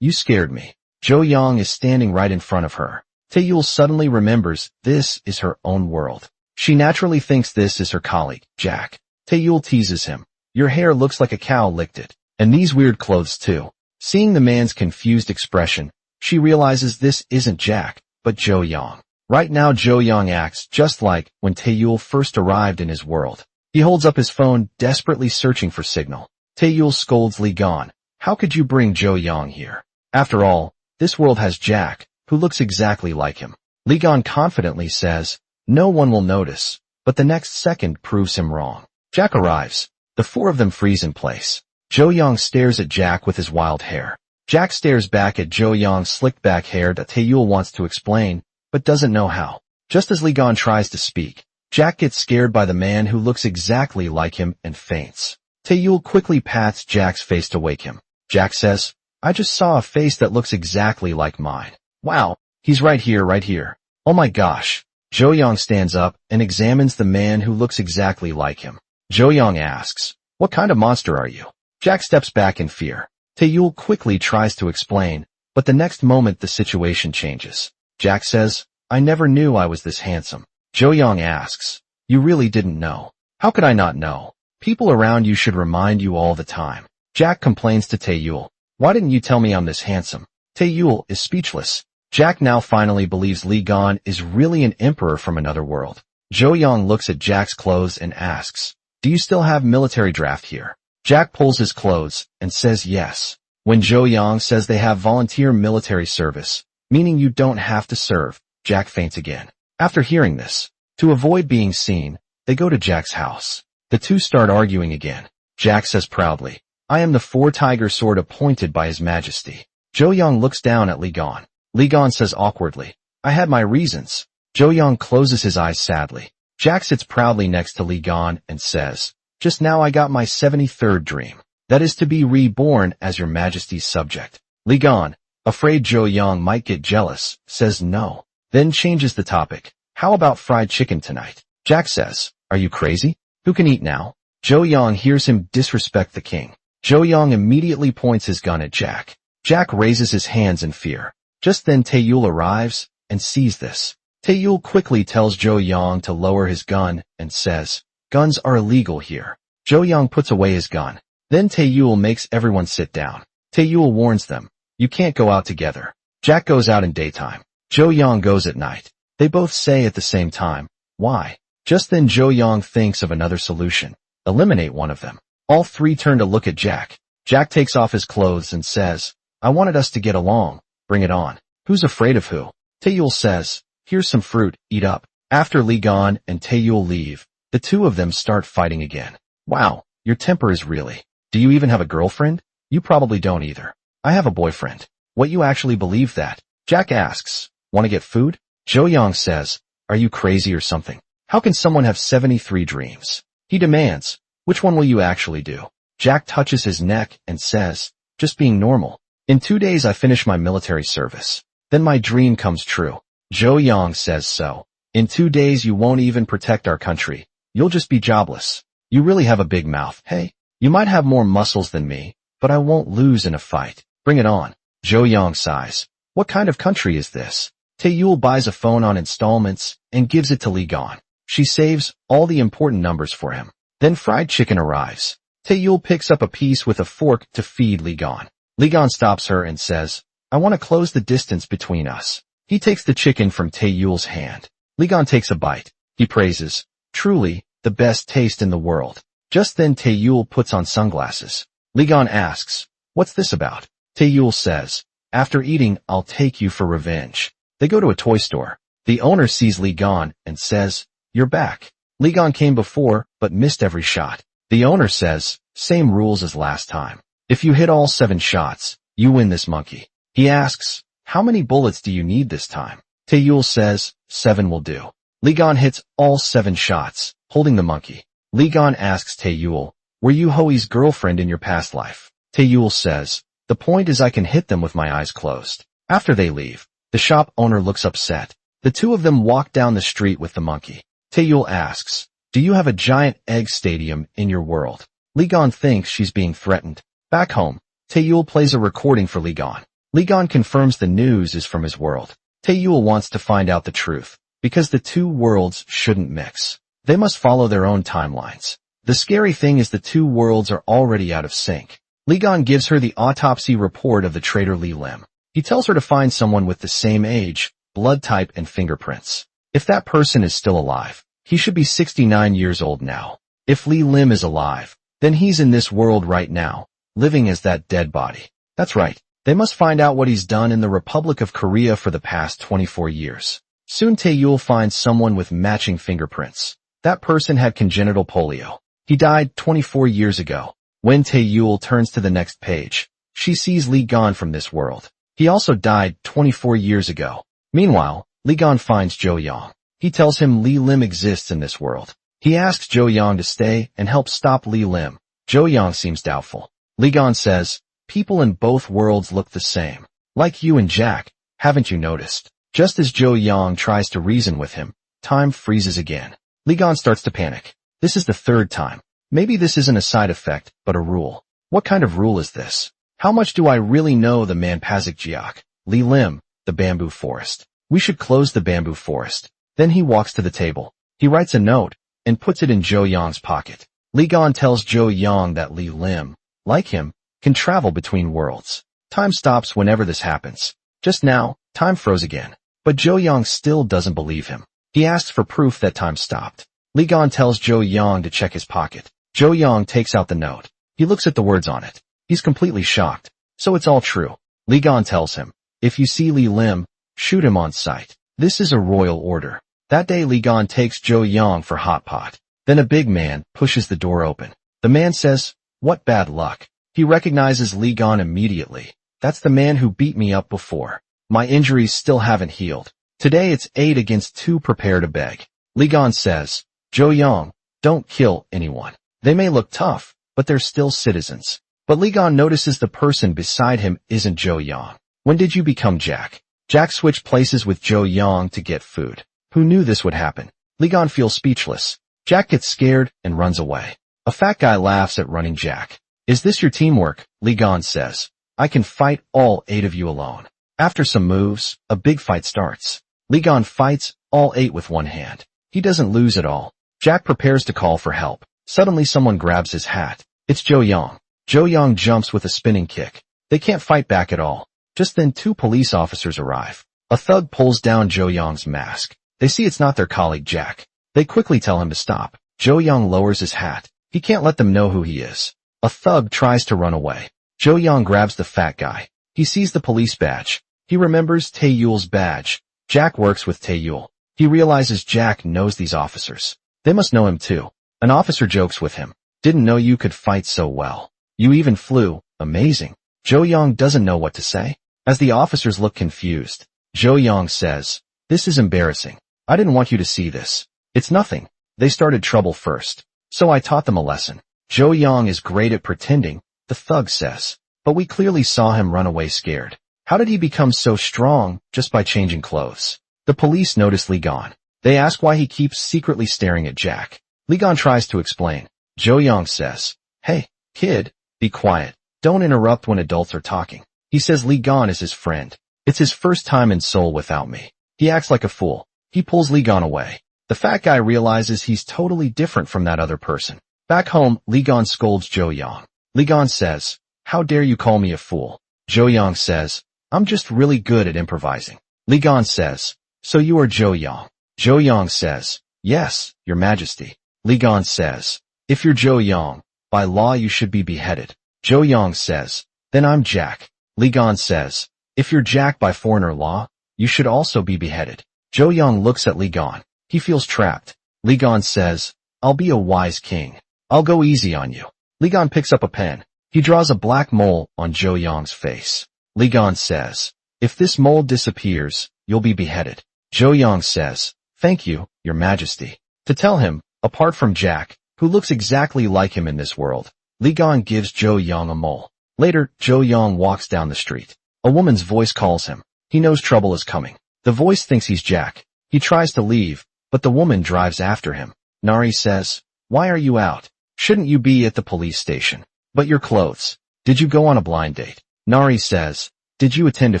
you scared me. Jo Young is standing right in front of her. Taeyul suddenly remembers this is her own world. She naturally thinks this is her colleague, Jack. Taeyul teases him. Your hair looks like a cow licked it. And these weird clothes too. Seeing the man's confused expression, she realizes this isn't Jack, but Jo Young. Right now Jo Young acts just like when Taeyul first arrived in his world. He holds up his phone, desperately searching for signal. Taeyul scolds Li Gan. How could you bring Jo Young here? After all, this world has Jack, who looks exactly like him. Li Gan confidently says, no one will notice, but the next second proves him wrong. Jack arrives. The four of them freeze in place. Jo Young stares at Jack with his wild hair. Jack stares back at Jo Young's slicked back hair that Taeyul wants to explain, but doesn't know how. Just as Li Gan tries to speak, Jack gets scared by the man who looks exactly like him and faints. Taeyul quickly pats Jack's face to wake him. Jack says, I just saw a face that looks exactly like mine. Wow, he's right here, right here. Oh my gosh. Jo Young stands up and examines the man who looks exactly like him. Jo Young asks, what kind of monster are you? Jack steps back in fear. Taeyul quickly tries to explain, but the next moment the situation changes. Jack says, I never knew I was this handsome. Jo Young asks, you really didn't know? How could I not know? People around you should remind you all the time. Jack complains to Taeyul, why didn't you tell me I'm this handsome? Taeyul is speechless. Jack now finally believes Li Gan is really an emperor from another world. Jo Young looks at Jack's clothes and asks, do you still have military draft here? Jack pulls his clothes and says yes. When Jo Young says they have volunteer military service, meaning you don't have to serve, Jack faints again. After hearing this, to avoid being seen, they go to Jack's house. The two start arguing again. Jack says proudly, I am the four-tiger sword appointed by His Majesty. Jo Young looks down at Li Gan. Li Gan says awkwardly, I had my reasons. Jo Young closes his eyes sadly. Jack sits proudly next to Li Gan and says, just now I got my 73rd dream. That is to be reborn as Your Majesty's subject. Li Gan, afraid Jo Young might get jealous, says no. Then changes the topic. How about fried chicken tonight? Jack says, are you crazy? Who can eat now? Jo Young hears him disrespect the king. Jo Young immediately points his gun at Jack. Jack raises his hands in fear. Just then Taeyul arrives and sees this. Taeyul quickly tells Jo Young to lower his gun and says, guns are illegal here. Jo Young puts away his gun. Then Taeyul makes everyone sit down. Taeyul warns them, you can't go out together. Jack goes out in daytime. Jo Young goes at night. They both say at the same time, why? Just then Jo Young thinks of another solution. Eliminate one of them. All three turn to look at Jack. Jack takes off his clothes and says, I wanted us to get along. Bring it on. Who's afraid of who? Taeyul says, here's some fruit, eat up. After Li Gan and Taeyul leave, the two of them start fighting again. Wow, your temper is really. Do you even have a girlfriend? You probably don't either. I have a boyfriend. What, you actually believe that? Jack asks, want to get food? Jo Young says, are you crazy or something? How can someone have 73 dreams? He demands, which one will you actually do? Jack touches his neck and says, just being normal. In 2 days I finish my military service. Then my dream comes true. Jo Young says so. In 2 days you won't even protect our country. You'll just be jobless. You really have a big mouth, hey? You might have more muscles than me, but I won't lose in a fight. Bring it on. Jo Young sighs. What kind of country is this? Taeyul buys a phone on installments and gives it to Li Gan. She saves all the important numbers for him. Then fried chicken arrives. Taeyul picks up a piece with a fork to feed Li Gan. Li Gan stops her and says, I want to close the distance between us. He takes the chicken from Taeyul's hand. Li Gan takes a bite. He praises, truly, the best taste in the world. Just then Taeyul puts on sunglasses. Li Gan asks, what's this about? Taeyul says, after eating, I'll take you for revenge. They go to a toy store. The owner sees Li Gan and says, "You're back." Li Gan came before, but missed every shot. The owner says, "Same rules as last time. If you hit all 7 shots, you win this monkey." He asks, "How many bullets do you need this time?" Taeyul says, 7 will do. Li Gan hits all 7 shots, holding the monkey. Li Gan asks Taeyul, "Were you Hoi's girlfriend in your past life?" Taeyul says, "The point is I can hit them with my eyes closed." After they leave, the shop owner looks upset. The two of them walk down the street with the monkey. Taeyul asks, "Do you have a giant egg stadium in your world?" Li Gan thinks she's being threatened. Back home, Taeyul plays a recording for Li Gan. Li Gan confirms the news is from his world. Taeyul wants to find out the truth, because the two worlds shouldn't mix. They must follow their own timelines. The scary thing is the two worlds are already out of sync. Li Gan gives her the autopsy report of the traitor Li Lim. He tells her to find someone with the same age, blood type, and fingerprints. If that person is still alive, he should be 69 years old now. If Li Lim is alive, then he's in this world right now, living as that dead body. That's right. They must find out what he's done in the Republic of Korea for the past 24 years. Soon Taeyul finds someone with matching fingerprints. That person had congenital polio. He died 24 years ago. When Taeyul turns to the next page, she sees Li Gan from this world. He also died 24 years ago. Meanwhile, Li Gan finds Zhou Yang. He tells him Li Lim exists in this world. He asks Zhou Yang to stay and help stop Li Lim. Zhou Yang seems doubtful. Li Gan says, "People in both worlds look the same. Like you and Jack, haven't you noticed?" Just as Zhou Yang tries to reason with him, time freezes again. Li Gan starts to panic. This is the 3rd time. Maybe this isn't a side effect, but a rule. What kind of rule is this? How much do I really know the Manpazik Jiak? Li Lim, the bamboo forest. We should close the bamboo forest. Then he walks to the table. He writes a note and puts it in Zhou Yang's pocket. Li Gan tells Zhou Yang that Li Lim, like him, can travel between worlds. Time stops whenever this happens. Just now, time froze again. But Zhou Yang still doesn't believe him. He asks for proof that time stopped. Li Gan tells Zhou Yang to check his pocket. Zhou Yang takes out the note. He looks at the words on it. He's completely shocked. So it's all true. Li Gan tells him, "If you see Li Lim, shoot him on sight. This is a royal order." That day Li Gan takes Zhou Yang for hot pot. Then a big man pushes the door open. The man says, "What bad luck." He recognizes Li Gan immediately. "That's the man who beat me up before. My injuries still haven't healed. Today it's 8 against 2, prepare to beg." Li Gan says, "Zhou Yang, don't kill anyone. They may look tough, but they're still citizens." But Li Gan notices the person beside him isn't Zhou Yang. "When did you become Jack?" Jack switched places with Zhou Yang to get food. Who knew this would happen? Li Gan feels speechless. Jack gets scared and runs away. A fat guy laughs at running Jack. "Is this your teamwork?" Li Gan says. "I can fight all 8 of you alone." After some moves, a big fight starts. Li Gan fights all 8 with one hand. He doesn't lose at all. Jack prepares to call for help. Suddenly someone grabs his hat. It's Zhou Yang. Zhou Yang jumps with a spinning kick. They can't fight back at all. Just then 2 police officers arrive. A thug pulls down Zhou Yang's mask. They see it's not their colleague Jack. They quickly tell him to stop. Zhou Yang lowers his hat. He can't let them know who he is. A thug tries to run away. Zhou Yang grabs the fat guy. He sees the police badge. He remembers Taeyul's badge. Jack works with Taeyul. He realizes Jack knows these officers. They must know him too. An officer jokes with him. "Didn't know you could fight so well. You even flew. Amazing." Zhou Yang doesn't know what to say. As the officers look confused, Zhou Yang says, "This is embarrassing. I didn't want you to see this. It's nothing. They started trouble first. So I taught them a lesson." Zhou Yang is great at pretending, the thug says. "But we clearly saw him run away scared. How did he become so strong just by changing clothes?" The police notice Li Gan. They ask why he keeps secretly staring at Jack. Li Gan tries to explain. Zhou Yang says, "Hey, kid, be quiet. Don't interrupt when adults are talking." He says Li Gan is his friend. "It's his first time in Seoul without me." He acts like a fool. He pulls Li Gan away. The fat guy realizes he's totally different from that other person. Back home, Li Gan scolds Zhou Yang. Li Gan says, "How dare you call me a fool?" Zhou Yang says, "I'm just really good at improvising." Li Gan says, "So you are Zhou Yang?" Zhou Yang says, "Yes, your majesty." Li Gan says, "If you're Zhou Yang, by law you should be beheaded." Zhou Yang says, "Then I'm Jack." Li Gan says, "If you're Jack by foreigner law, you should also be beheaded." Zhou Yang looks at Li Gan. He feels trapped. Li Gan says, I'll be a wise king. I'll go easy on you. Li Gan picks up a pen. He draws a black mole on Zhou Yang's face. Li Gan says, if this mole disappears, you'll be beheaded. Zhou Yang says, thank you, your majesty. To tell him, apart from Jack, who looks exactly like him in this world, Li Gan gives Zhou Yang a mole. Later, Zhou Yang walks down the street. A woman's voice calls him. He knows trouble is coming. The voice thinks he's Jack. He tries to leave, but the woman drives after him. Nari says, why are you out? Shouldn't you be at the police station? But your clothes. Did you go on a blind date? Nari says, did you attend a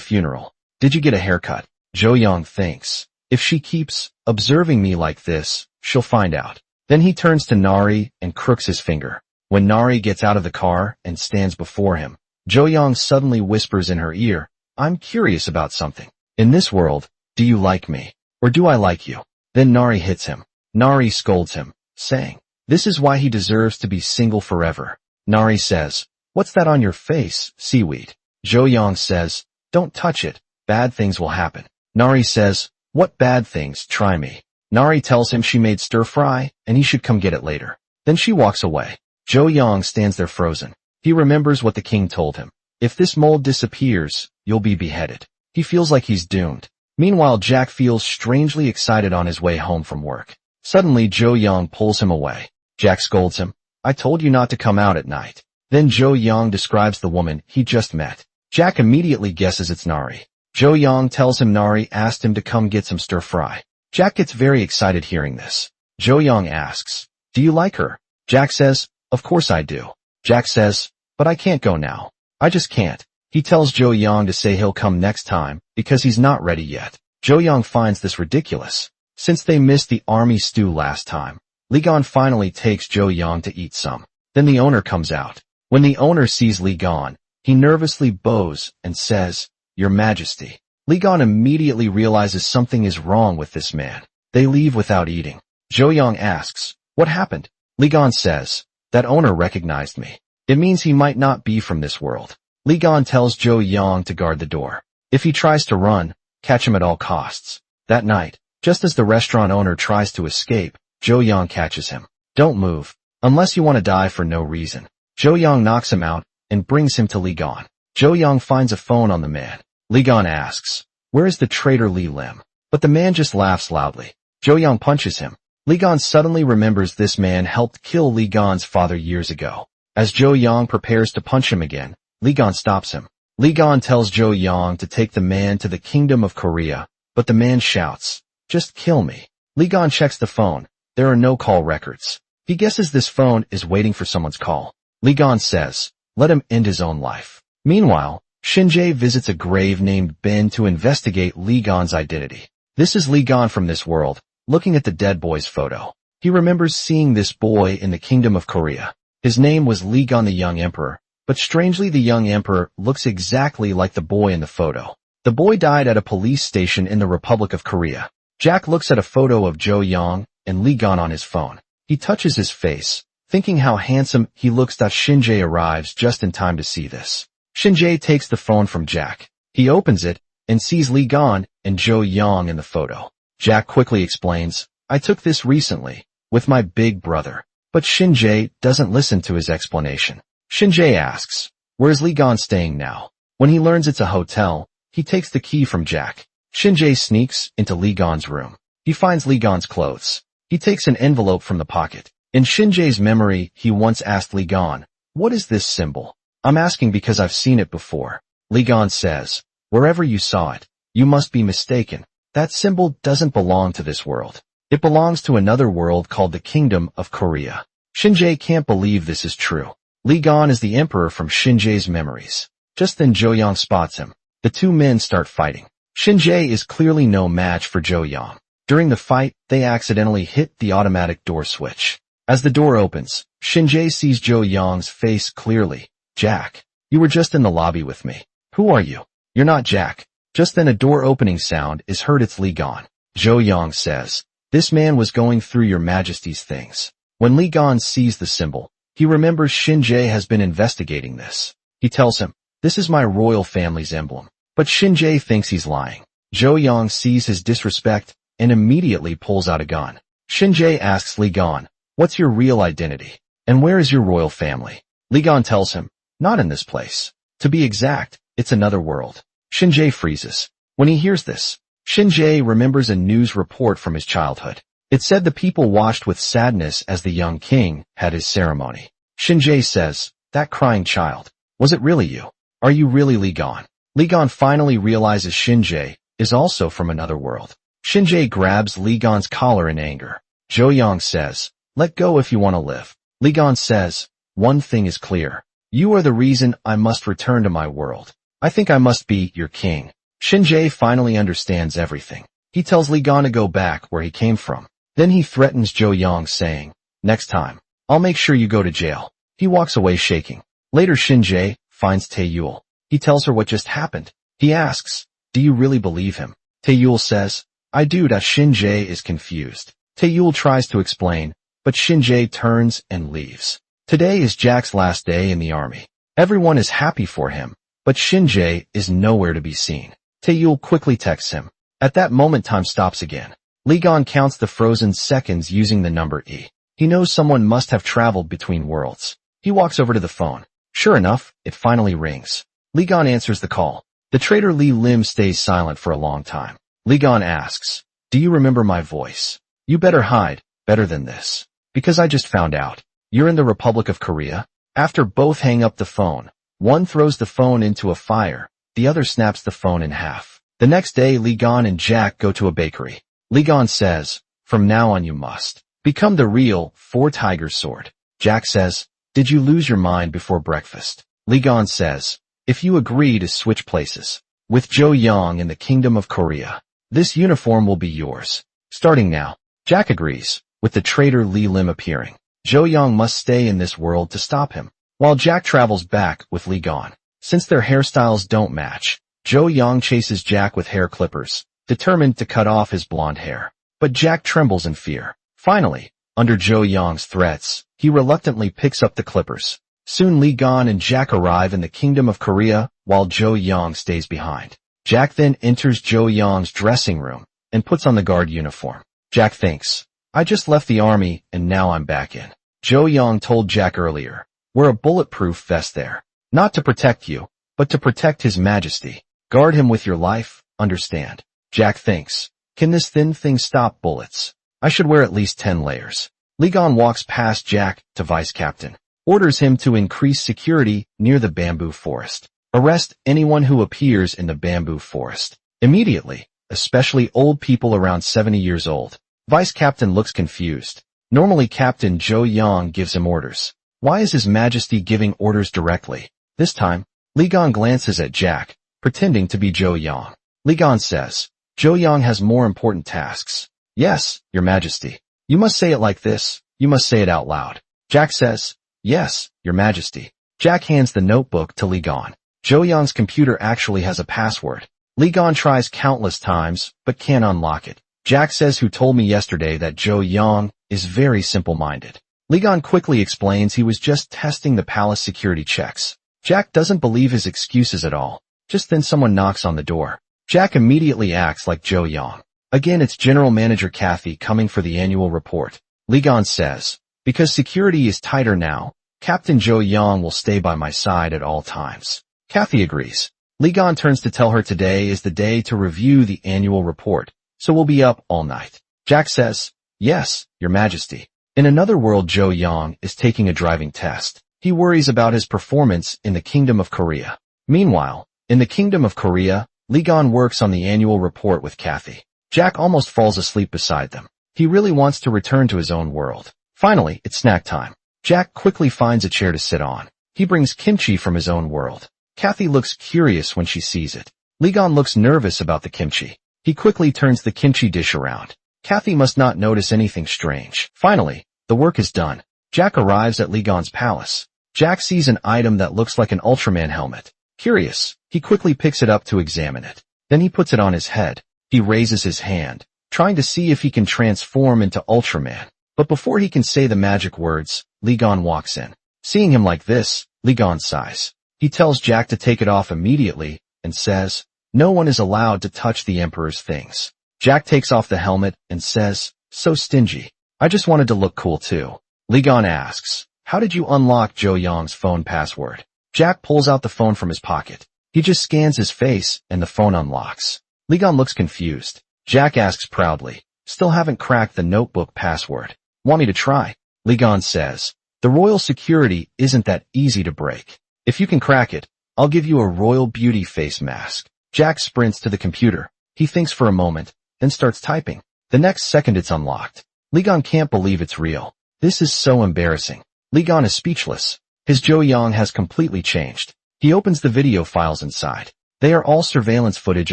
funeral? Did you get a haircut? Zhou Yang thinks, if she keeps observing me like this, she'll find out. Then he turns to Nari and crooks his finger. When Nari gets out of the car and stands before him, Zhou Yang suddenly whispers in her ear, I'm curious about something. In this world, do you like me? Or do I like you? Then Nari hits him. Nari scolds him, saying, this is why he deserves to be single forever. Nari says, what's that on your face, seaweed? Zhou Yang says, don't touch it, bad things will happen. Nari says, what bad things, try me. Nari tells him she made stir-fry, and he should come get it later. Then she walks away. Zhou Yang stands there frozen. He remembers what the king told him. If this mole disappears, you'll be beheaded. He feels like he's doomed. Meanwhile, Jack feels strangely excited on his way home from work. Suddenly, Zhou Yang pulls him away. Jack scolds him. I told you not to come out at night. Then Zhou Yang describes the woman he just met. Jack immediately guesses it's Nari. Zhou Yang tells him Nari asked him to come get some stir-fry. Jack gets very excited hearing this. Zhou Yang asks, do you like her? Jack says, of course I do. Jack says, but I can't go now. I just can't. He tells Zhou Yang to say he'll come next time because he's not ready yet. Zhou Yang finds this ridiculous. Since they missed the army stew last time, Li Gan finally takes Zhou Yang to eat some. Then the owner comes out. When the owner sees Li Gan, he nervously bows and says, Your Majesty. Li Gan immediately realizes something is wrong with this man. They leave without eating. Zhou Yang asks, what happened? Li Gan says, that owner recognized me. It means he might not be from this world. Li Gan tells Zhou Yang to guard the door. If he tries to run, catch him at all costs. That night, just as the restaurant owner tries to escape, Zhou Yang catches him. Don't move, unless you want to die for no reason. Zhou Yang knocks him out and brings him to Li Gan. Zhou Yang finds a phone on the man. Li Gan asks, where is the traitor Li Lim? But the man just laughs loudly. Zhou Yang punches him. Li Gan suddenly remembers this man helped kill Li Gan's father years ago. As Zhou Yang prepares to punch him again, Li Gan stops him. Li Gan tells Zhou Yang to take the man to the Kingdom of Korea, but the man shouts, just kill me. Li Gan checks the phone. There are no call records. He guesses this phone is waiting for someone's call. Li Gan says, let him end his own life. Meanwhile, Shinjae visits a grave named Ben to investigate Li Gan's identity. This is Li Gan from this world, looking at the dead boy's photo. He remembers seeing this boy in the Kingdom of Korea. His name was Li Gan the Young Emperor, but strangely the young emperor looks exactly like the boy in the photo. The boy died at a police station in the Republic of Korea. Jack looks at a photo of Zhou Yang and Li Gan on his phone. He touches his face, thinking how handsome he looks. Shinjae arrives just in time to see this. Shinjae takes the phone from Jack. He opens it and sees Li Gan and Zhou Yang in the photo. Jack quickly explains, I took this recently, with my big brother. But Shinjae doesn't listen to his explanation. Shinjae asks, where's Li Gan staying now? When he learns it's a hotel, he takes the key from Jack. Shinjae sneaks into Li Gan's room. He finds Li Gan's clothes. He takes an envelope from the pocket. In Shinjae's memory, he once asked Li Gan, what is this symbol? I'm asking because I've seen it before. Li Gan says, wherever you saw it, you must be mistaken. That symbol doesn't belong to this world. It belongs to another world called the Kingdom of Korea. Shinjae can't believe this is true. Li Gan is the emperor from Shinjae's memories. Just then Zhou Yang spots him. The two men start fighting. Shinjae is clearly no match for Zhou Yang. During the fight, they accidentally hit the automatic door switch. As the door opens, Shinjae sees Zhou Yang's face clearly. Jack, you were just in the lobby with me. Who are you? You're not Jack. Just then a door opening sound is heard. It's Li Gan. Zhou Yang says, this man was going through your majesty's things. When Li Gan sees the symbol, he remembers Shinjae has been investigating this. He tells him, this is my royal family's emblem. But Shinjae thinks he's lying. Zhou Yang sees his disrespect and immediately pulls out a gun. Shinjae asks Li Gan, "What's your real identity? And where is your royal family?" Li Gan tells him, "Not in this place. To be exact, it's another world." Shinjae freezes. When he hears this, Shinjae remembers a news report from his childhood. It said the people watched with sadness as the young king had his ceremony. Shinjae says, "That crying child, was it really you? Are you really Li Gan?" Li Gan finally realizes Shinjae is also from another world. Shinjae grabs Li Gan's collar in anger. Zhou Yang says, "Let go if you want to live." Li Gan says, "One thing is clear. You are the reason I must return to my world. I think I must be your king." Shinjae finally understands everything. He tells Li Gan to go back where he came from. Then he threatens Zhou Yang saying, "Next time, I'll make sure you go to jail." He walks away shaking. Later Shinjae finds Taeyul. He tells her what just happened. He asks, "Do you really believe him?" Taeyul says, "I do." Shinjae is confused. Taeyul tries to explain, but Shinjae turns and leaves. Today is Jack's last day in the army. Everyone is happy for him, but Shinjae is nowhere to be seen. Taeyul quickly texts him. At that moment time stops again. Li Gan counts the frozen seconds using the number E. He knows someone must have traveled between worlds. He walks over to the phone. Sure enough, it finally rings. Li Gan answers the call. The traitor Li Lim stays silent for a long time. Li Gan asks, "Do you remember my voice? You better hide, better than this. Because I just found out. You're in the Republic of Korea?" After both hang up the phone, one throws the phone into a fire, the other snaps the phone in half. The next day Li Gan and Jack go to a bakery. Li Gan says, "From now on you must become the real Four Tigers sword." Jack says, "Did you lose your mind before breakfast?" Li Gan says, "If you agree to switch places with Zhou Yang in the Kingdom of Korea, this uniform will be yours. Starting now." Jack agrees, with the traitor Li Lim appearing. Zhou Yang must stay in this world to stop him, while Jack travels back with Li Gan. Since their hairstyles don't match, Zhou Yang chases Jack with hair clippers, determined to cut off his blonde hair. But Jack trembles in fear. Finally, under Zhou Yang's threats, he reluctantly picks up the clippers. Soon Li Gan and Jack arrive in the Kingdom of Korea, while Zhou Yang stays behind. Jack then enters Zhou Yang's dressing room and puts on the guard uniform. Jack thinks, "I just left the army and now I'm back in." Zhou Yang told Jack earlier, "Wear a bulletproof vest there. Not to protect you, but to protect His Majesty. Guard him with your life, understand?" Jack thinks, "Can this thin thing stop bullets? I should wear at least 10 layers. Li Gan walks past Jack to Vice Captain. Orders him to increase security near the bamboo forest. Arrest anyone who appears in the bamboo forest immediately, especially old people around 70 years old. Vice Captain looks confused. Normally Captain Zhou Yang gives him orders. Why is His Majesty giving orders directly? This time, Li Gan glances at Jack, pretending to be Zhou Yang. Li Gan says, "Zhou Yang has more important tasks." "Yes, Your Majesty." "You must say it like this. You must say it out loud." Jack says, "Yes, Your Majesty." Jack hands the notebook to Li Gan. Zhou Yang's computer actually has a password. Li Gan tries countless times, but can't unlock it. Jack says, "Who told me yesterday that Zhou Yang is very simple-minded?" Li Gan quickly explains he was just testing the palace security checks. Jack doesn't believe his excuses at all. Just then someone knocks on the door. Jack immediately acts like Zhou Yang. Again, it's General Manager Kathy coming for the annual report. Li Gan says, "Because security is tighter now, Captain Zhou Yang will stay by my side at all times." Kathy agrees. Li Gan turns to tell her today is the day to review the annual report, so we'll be up all night. Jack says, "Yes, Your Majesty." In another world, Zhou Yang is taking a driving test. He worries about his performance in the Kingdom of Korea. Meanwhile, in the Kingdom of Korea, Li Gan works on the annual report with Kathy. Jack almost falls asleep beside them. He really wants to return to his own world. Finally, it's snack time. Jack quickly finds a chair to sit on. He brings kimchi from his own world. Kathy looks curious when she sees it. Li Gan looks nervous about the kimchi. He quickly turns the kimchi dish around. Kathy must not notice anything strange. Finally, the work is done. Jack arrives at Li Gan's palace. Jack sees an item that looks like an Ultraman helmet. Curious, he quickly picks it up to examine it. Then he puts it on his head. He raises his hand, trying to see if he can transform into Ultraman. But before he can say the magic words, Li Gan walks in. Seeing him like this, Li Gan sighs. He tells Jack to take it off immediately and says, "No one is allowed to touch the Emperor's things." Jack takes off the helmet and says, "So stingy. I just wanted to look cool too." Li Gan asks, "How did you unlock Zhou Yang's phone password?" Jack pulls out the phone from his pocket. He just scans his face and the phone unlocks. Li Gan looks confused. Jack asks proudly, "Still haven't cracked the notebook password. Want me to try?" Li Gan says, "The royal security isn't that easy to break. If you can crack it, I'll give you a royal beauty face mask." Jack sprints to the computer. He thinks for a moment, then starts typing. The next second it's unlocked. Li Gan can't believe it's real. This is so embarrassing. Li Gan is speechless. His Zhou Yang has completely changed. He opens the video files inside. They are all surveillance footage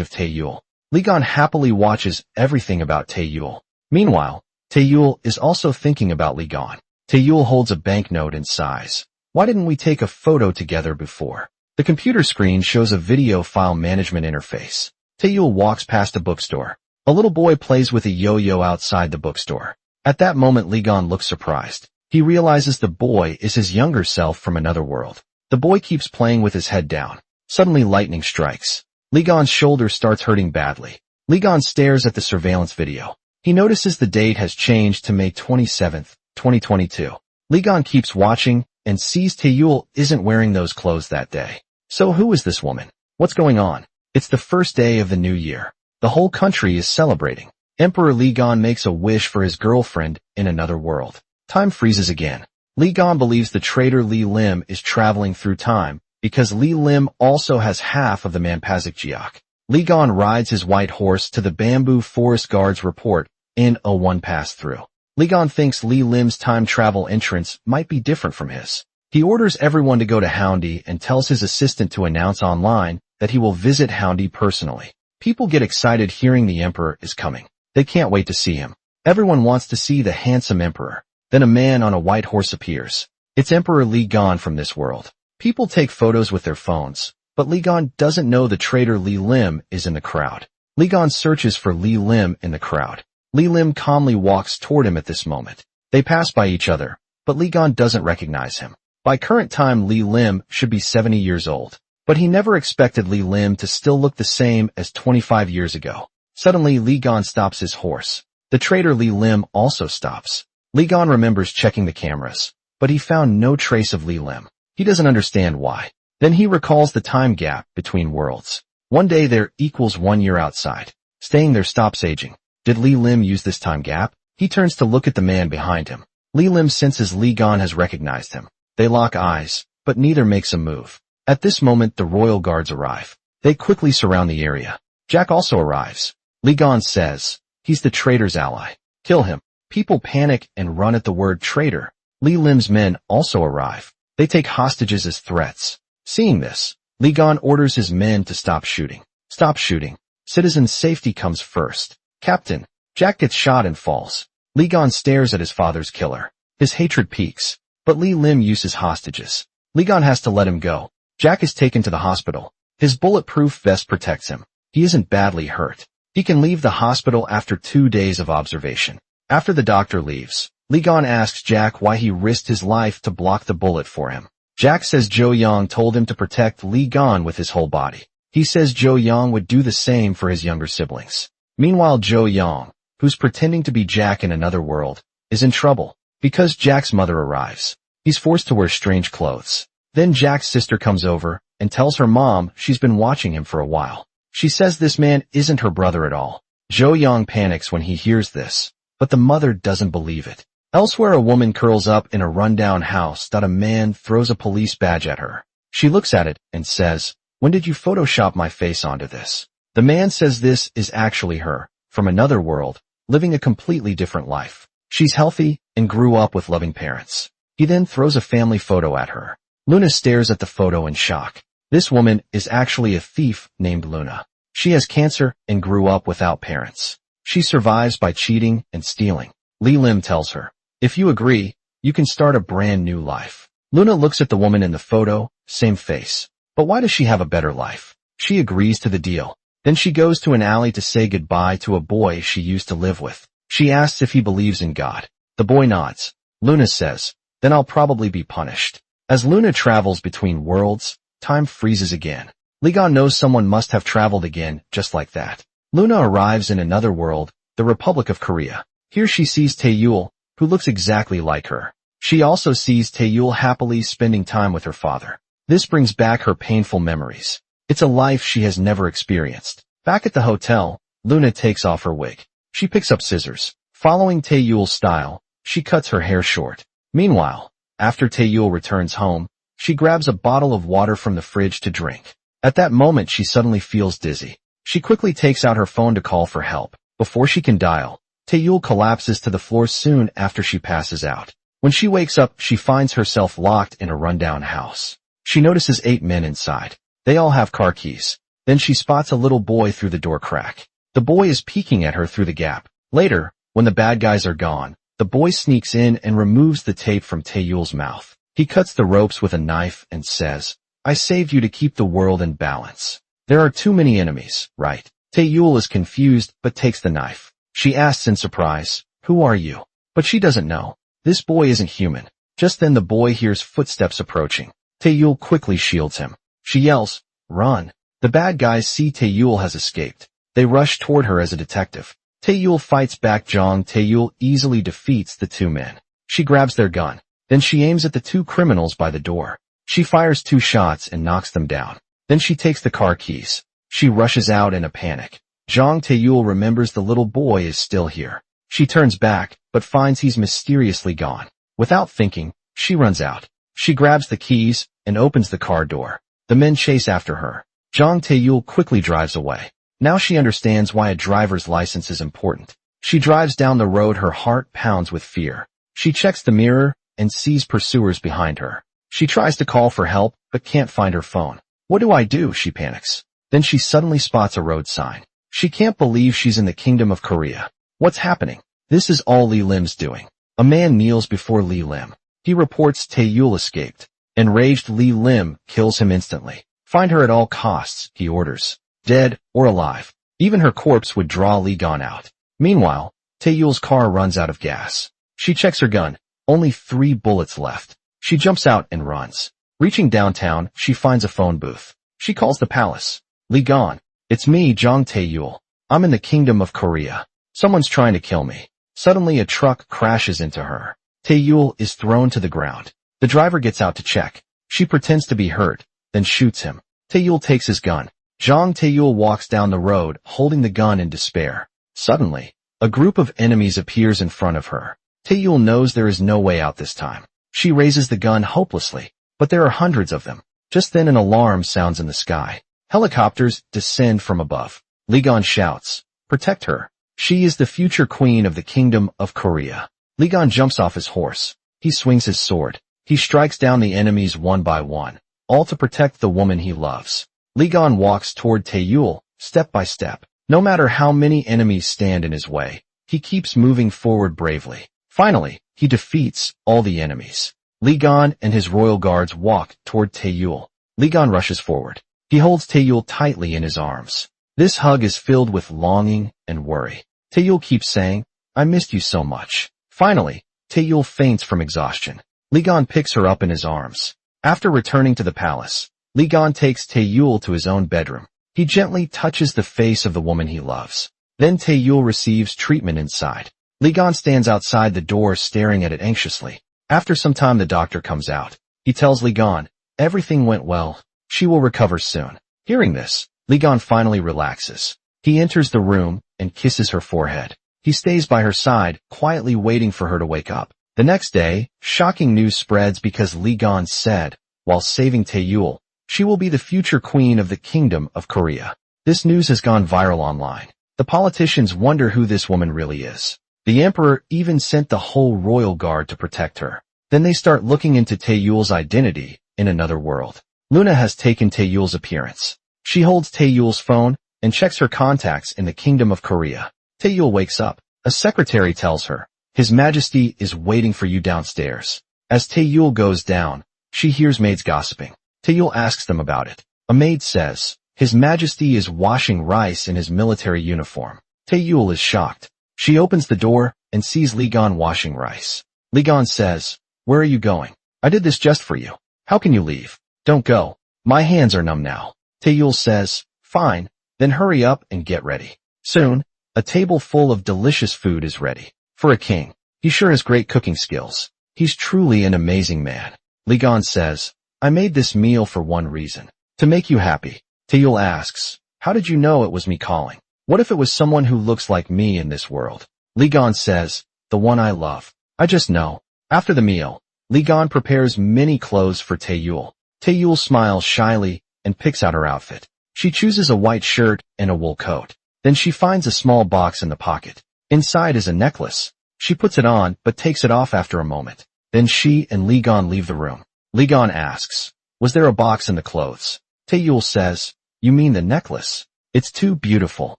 of Taeyul. Li Gan happily watches everything about Taeyul. Meanwhile, Taeyul is also thinking about Li Gan. Taeyul holds a banknote and sighs. "Why didn't we take a photo together before?" The computer screen shows a video file management interface. Taeyul walks past a bookstore. A little boy plays with a yo-yo outside the bookstore. At that moment, Li Gan looks surprised. He realizes the boy is his younger self from another world. The boy keeps playing with his head down. Suddenly lightning strikes. Li Gan's shoulder starts hurting badly. Li Gan stares at the surveillance video. He notices the date has changed to May 27th, 2022. Li Gan keeps watching and sees Taeyul isn't wearing those clothes that day. So who is this woman? What's going on? It's the first day of the new year. The whole country is celebrating. Emperor Li Gan makes a wish for his girlfriend in another world. Time freezes again. Li Gan believes the traitor Li Lim is traveling through time because Li Lim also has half of the Manpazik Jiak. Li Gan rides his white horse to the bamboo forest guard's report in a one pass-through. Li Gan thinks Li Lim's time travel entrance might be different from his. He orders everyone to go to Houndy and tells his assistant to announce online that he will visit Houndy personally. People get excited hearing the emperor is coming. They can't wait to see him. Everyone wants to see the handsome emperor. Then a man on a white horse appears. It's Emperor Li Gan from this world. People take photos with their phones, but Li Gan doesn't know the traitor Li Lim is in the crowd. Li Gan searches for Li Lim in the crowd. Li Lim calmly walks toward him at this moment. They pass by each other, but Li Gan doesn't recognize him. By current time, Li Lim should be 70 years old, but he never expected Li Lim to still look the same as 25 years ago. Suddenly, Li Gan stops his horse. The traitor Li Lim also stops. Li Gan remembers checking the cameras, but he found no trace of Li Lim. He doesn't understand why. Then he recalls the time gap between worlds. One day there equals 1 year outside. Staying there stops aging. Did Li Lim use this time gap? He turns to look at the man behind him. Li Lim senses Li Gan has recognized him. They lock eyes, but neither makes a move. At this moment, the royal guards arrive. They quickly surround the area. Jack also arrives. Li Gan says, "He's the traitor's ally. Kill him." People panic and run at the word traitor. Li Lim's men also arrive. They take hostages as threats. Seeing this, Li Gan orders his men to stop shooting. "Stop shooting. Citizen safety comes first." "Captain." Jack gets shot and falls. Li Gan stares at his father's killer. His hatred peaks. But Li Lim uses hostages. Li Gan has to let him go. Jack is taken to the hospital. His bulletproof vest protects him. He isn't badly hurt. He can leave the hospital after 2 days of observation. After the doctor leaves, Li Gan asks Jack why he risked his life to block the bullet for him. Jack says Zhou Yang told him to protect Li Gan with his whole body. He says Zhou Yang would do the same for his younger siblings. Meanwhile, Zhou Yang, who's pretending to be Jack in another world, is in trouble. Because Jack's mother arrives, he's forced to wear strange clothes. Then Jack's sister comes over and tells her mom she's been watching him for a while. She says this man isn't her brother at all. Zhou Yang panics when he hears this, but the mother doesn't believe it. Elsewhere, a woman curls up in a rundown house that a man throws a police badge at her. She looks at it and says, "When did you Photoshop my face onto this?" The man says this is actually her, from another world, living a completely different life. She's healthy and grew up with loving parents. He then throws a family photo at her. Luna stares at the photo in shock. This woman is actually a thief named Luna. She has cancer and grew up without parents. She survives by cheating and stealing. Li Lim tells her, "If you agree, you can start a brand new life." Luna looks at the woman in the photo, same face. But why does she have a better life? She agrees to the deal. Then she goes to an alley to say goodbye to a boy she used to live with. She asks if he believes in God. The boy nods. Luna says, "Then I'll probably be punished." As Luna travels between worlds, time freezes again. Li Gan knows someone must have traveled again, just like that. Luna arrives in another world, the Republic of Korea. Here she sees Taeyul, who looks exactly like her. She also sees Taeyul happily spending time with her father. This brings back her painful memories. It's a life she has never experienced. Back at the hotel, Luna takes off her wig. She picks up scissors. Following Taeyul's style, she cuts her hair short. Meanwhile, after Taeyul returns home, she grabs a bottle of water from the fridge to drink. At that moment she suddenly feels dizzy. She quickly takes out her phone to call for help. Before she can dial, Taeyul collapses to the floor soon after she passes out. When she wakes up, she finds herself locked in a rundown house. She notices 8 men inside. They all have car keys. Then she spots a little boy through the door crack. The boy is peeking at her through the gap. Later, when the bad guys are gone, the boy sneaks in and removes the tape from Taeyul's mouth. He cuts the ropes with a knife and says, "I saved you to keep the world in balance. There are too many enemies, right?" Taeyul is confused but takes the knife. She asks in surprise, "Who are you?" But she doesn't know. This boy isn't human. Just then the boy hears footsteps approaching. Taeyul quickly shields him. She yells, "Run." The bad guys see Taeyul has escaped. They rush toward her as a detective. Taeyul fights back. Jong Taeyul easily defeats the 2 men. She grabs their gun. Then she aims at the 2 criminals by the door. She fires 2 shots and knocks them down. Then she takes the car keys. She rushes out in a panic. Jong Taeyul remembers the little boy is still here. She turns back, but finds he's mysteriously gone. Without thinking, she runs out. She grabs the keys and opens the car door. The men chase after her. Jong Taeyul quickly drives away. Now she understands why a driver's license is important. She drives down the road, her heart pounds with fear. She checks the mirror and sees pursuers behind her. She tries to call for help, but can't find her phone. What do I do? She panics. Then she suddenly spots a road sign. She can't believe she's in the Kingdom of Korea. What's happening? This is all Lee Lim's doing. A man kneels before Lee Lim. He reports Taeyul escaped. Enraged, Lee Lim kills him instantly. Find her at all costs, he orders. Dead or alive. Even her corpse would draw Lee Gon out. Meanwhile, Taeyul's car runs out of gas. She checks her gun. Only 3 bullets left. She jumps out and runs. Reaching downtown, she finds a phone booth. She calls the palace. "Lee Gon, it's me, Jong Taeyul. I'm in the Kingdom of Korea. Someone's trying to kill me." Suddenly a truck crashes into her. Taeyul is thrown to the ground. The driver gets out to check. She pretends to be hurt, then shoots him. Taeyul takes his gun. Jong Taeyul walks down the road, holding the gun in despair. Suddenly, a group of enemies appears in front of her. Taeyul knows there is no way out this time. She raises the gun hopelessly, but there are hundreds of them. Just then an alarm sounds in the sky. Helicopters descend from above. Lee Gon shouts, "Protect her. She is the future queen of the Kingdom of Korea." Lee Gon jumps off his horse. He swings his sword. He strikes down the enemies one by one, all to protect the woman he loves. Lee Gon walks toward Taeyul, step by step. No matter how many enemies stand in his way, he keeps moving forward bravely. Finally, he defeats all the enemies. Lee Gon and his royal guards walk toward Taeyul. Lee Gon rushes forward. He holds Taeyul tightly in his arms. This hug is filled with longing and worry. Taeyul keeps saying, "I missed you so much." Finally, Taeyul faints from exhaustion. Lee Gon picks her up in his arms. After returning to the palace, Lee Gon takes Taeyul to his own bedroom. He gently touches the face of the woman he loves. Then Taeyul receives treatment inside. Lee Gon stands outside the door staring at it anxiously. After some time the doctor comes out. He tells Lee Gon, everything went well. She will recover soon. Hearing this, Lee Gon finally relaxes. He enters the room and kisses her forehead. He stays by her side, quietly waiting for her to wake up. The next day, shocking news spreads because Lee Gon said, while saving Taeyul, she will be the future queen of the Kingdom of Korea. This news has gone viral online. The politicians wonder who this woman really is. The emperor even sent the whole royal guard to protect her. Then they start looking into Taeyul's identity in another world. Luna has taken Taeyul's appearance. She holds Taeyul's phone and checks her contacts in the Kingdom of Korea. Taeyul wakes up. A secretary tells her, "His Majesty is waiting for you downstairs." As Taeyul goes down, she hears maids gossiping. Taeyul asks them about it. A maid says, "His Majesty is washing rice in his military uniform." Taeyul is shocked. She opens the door and sees Lee Gon washing rice. Lee Gon says, "Where are you going? I did this just for you. How can you leave? Don't go. My hands are numb now." Taeyul says, "Fine, then hurry up and get ready." Soon, a table full of delicious food is ready. For a king, he sure has great cooking skills. He's truly an amazing man. Li Gan says, I made this meal for one reason. To make you happy. Taeyul asks, how did you know it was me calling? What if it was someone who looks like me in this world? Li Gan says, the one I love. I just know. After the meal, Li Gan prepares many clothes for Taeyul. Taeyul smiles shyly and picks out her outfit. She chooses a white shirt and a wool coat. Then she finds a small box in the pocket. Inside is a necklace. She puts it on but takes it off after a moment. Then she and Li Gan leave the room. Li Gan asks, was there a box in the clothes? Taeyul says, you mean the necklace? It's too beautiful.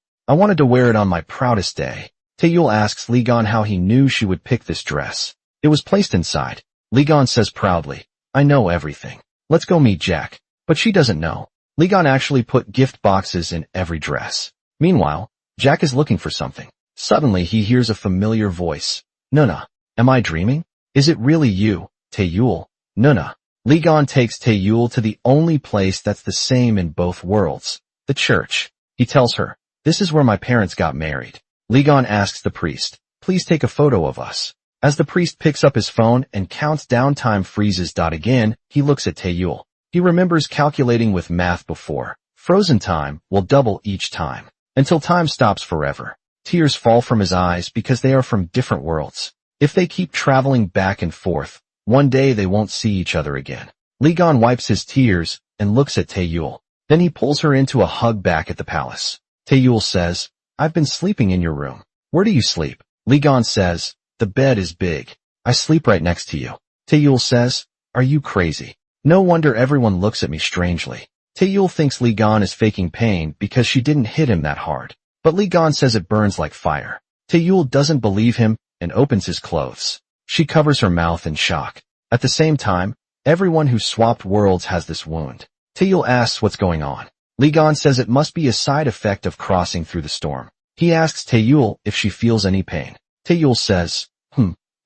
I wanted to wear it on my proudest day. Taeyul asks Li Gan how he knew she would pick this dress. It was placed inside. Li Gan says proudly, I know everything. Let's go meet Jack. But she doesn't know. Li Gan actually put gift boxes in every dress. Meanwhile, Jack is looking for something. Suddenly he hears a familiar voice. Nuna, am I dreaming? Is it really you, Taeyul? Nuna. Li Gan takes Taeyul to the only place that's the same in both worlds, the church. He tells her, this is where my parents got married. Li Gan asks the priest, please take a photo of us. As the priest picks up his phone and counts down, time freezes. Again, he looks at Taeyul. He remembers calculating with math before. Frozen time will double each time, until time stops forever. Tears fall from his eyes because they are from different worlds. If they keep traveling back and forth, one day they won't see each other again. Li Gan wipes his tears and looks at Taeyul. Then he pulls her into a hug back at the palace. Taeyul says, I've been sleeping in your room. Where do you sleep? Li Gan says, the bed is big. I sleep right next to you. Taeyul says, are you crazy? No wonder everyone looks at me strangely. Taeyul thinks Li Gan is faking pain because she didn't hit him that hard. But Li Gan says it burns like fire. Taeyul doesn't believe him and opens his clothes. She covers her mouth in shock. At the same time, everyone who swapped worlds has this wound. Taeyul asks what's going on. Li Gan says it must be a side effect of crossing through the storm. He asks Taeyul if she feels any pain. Taeyul says,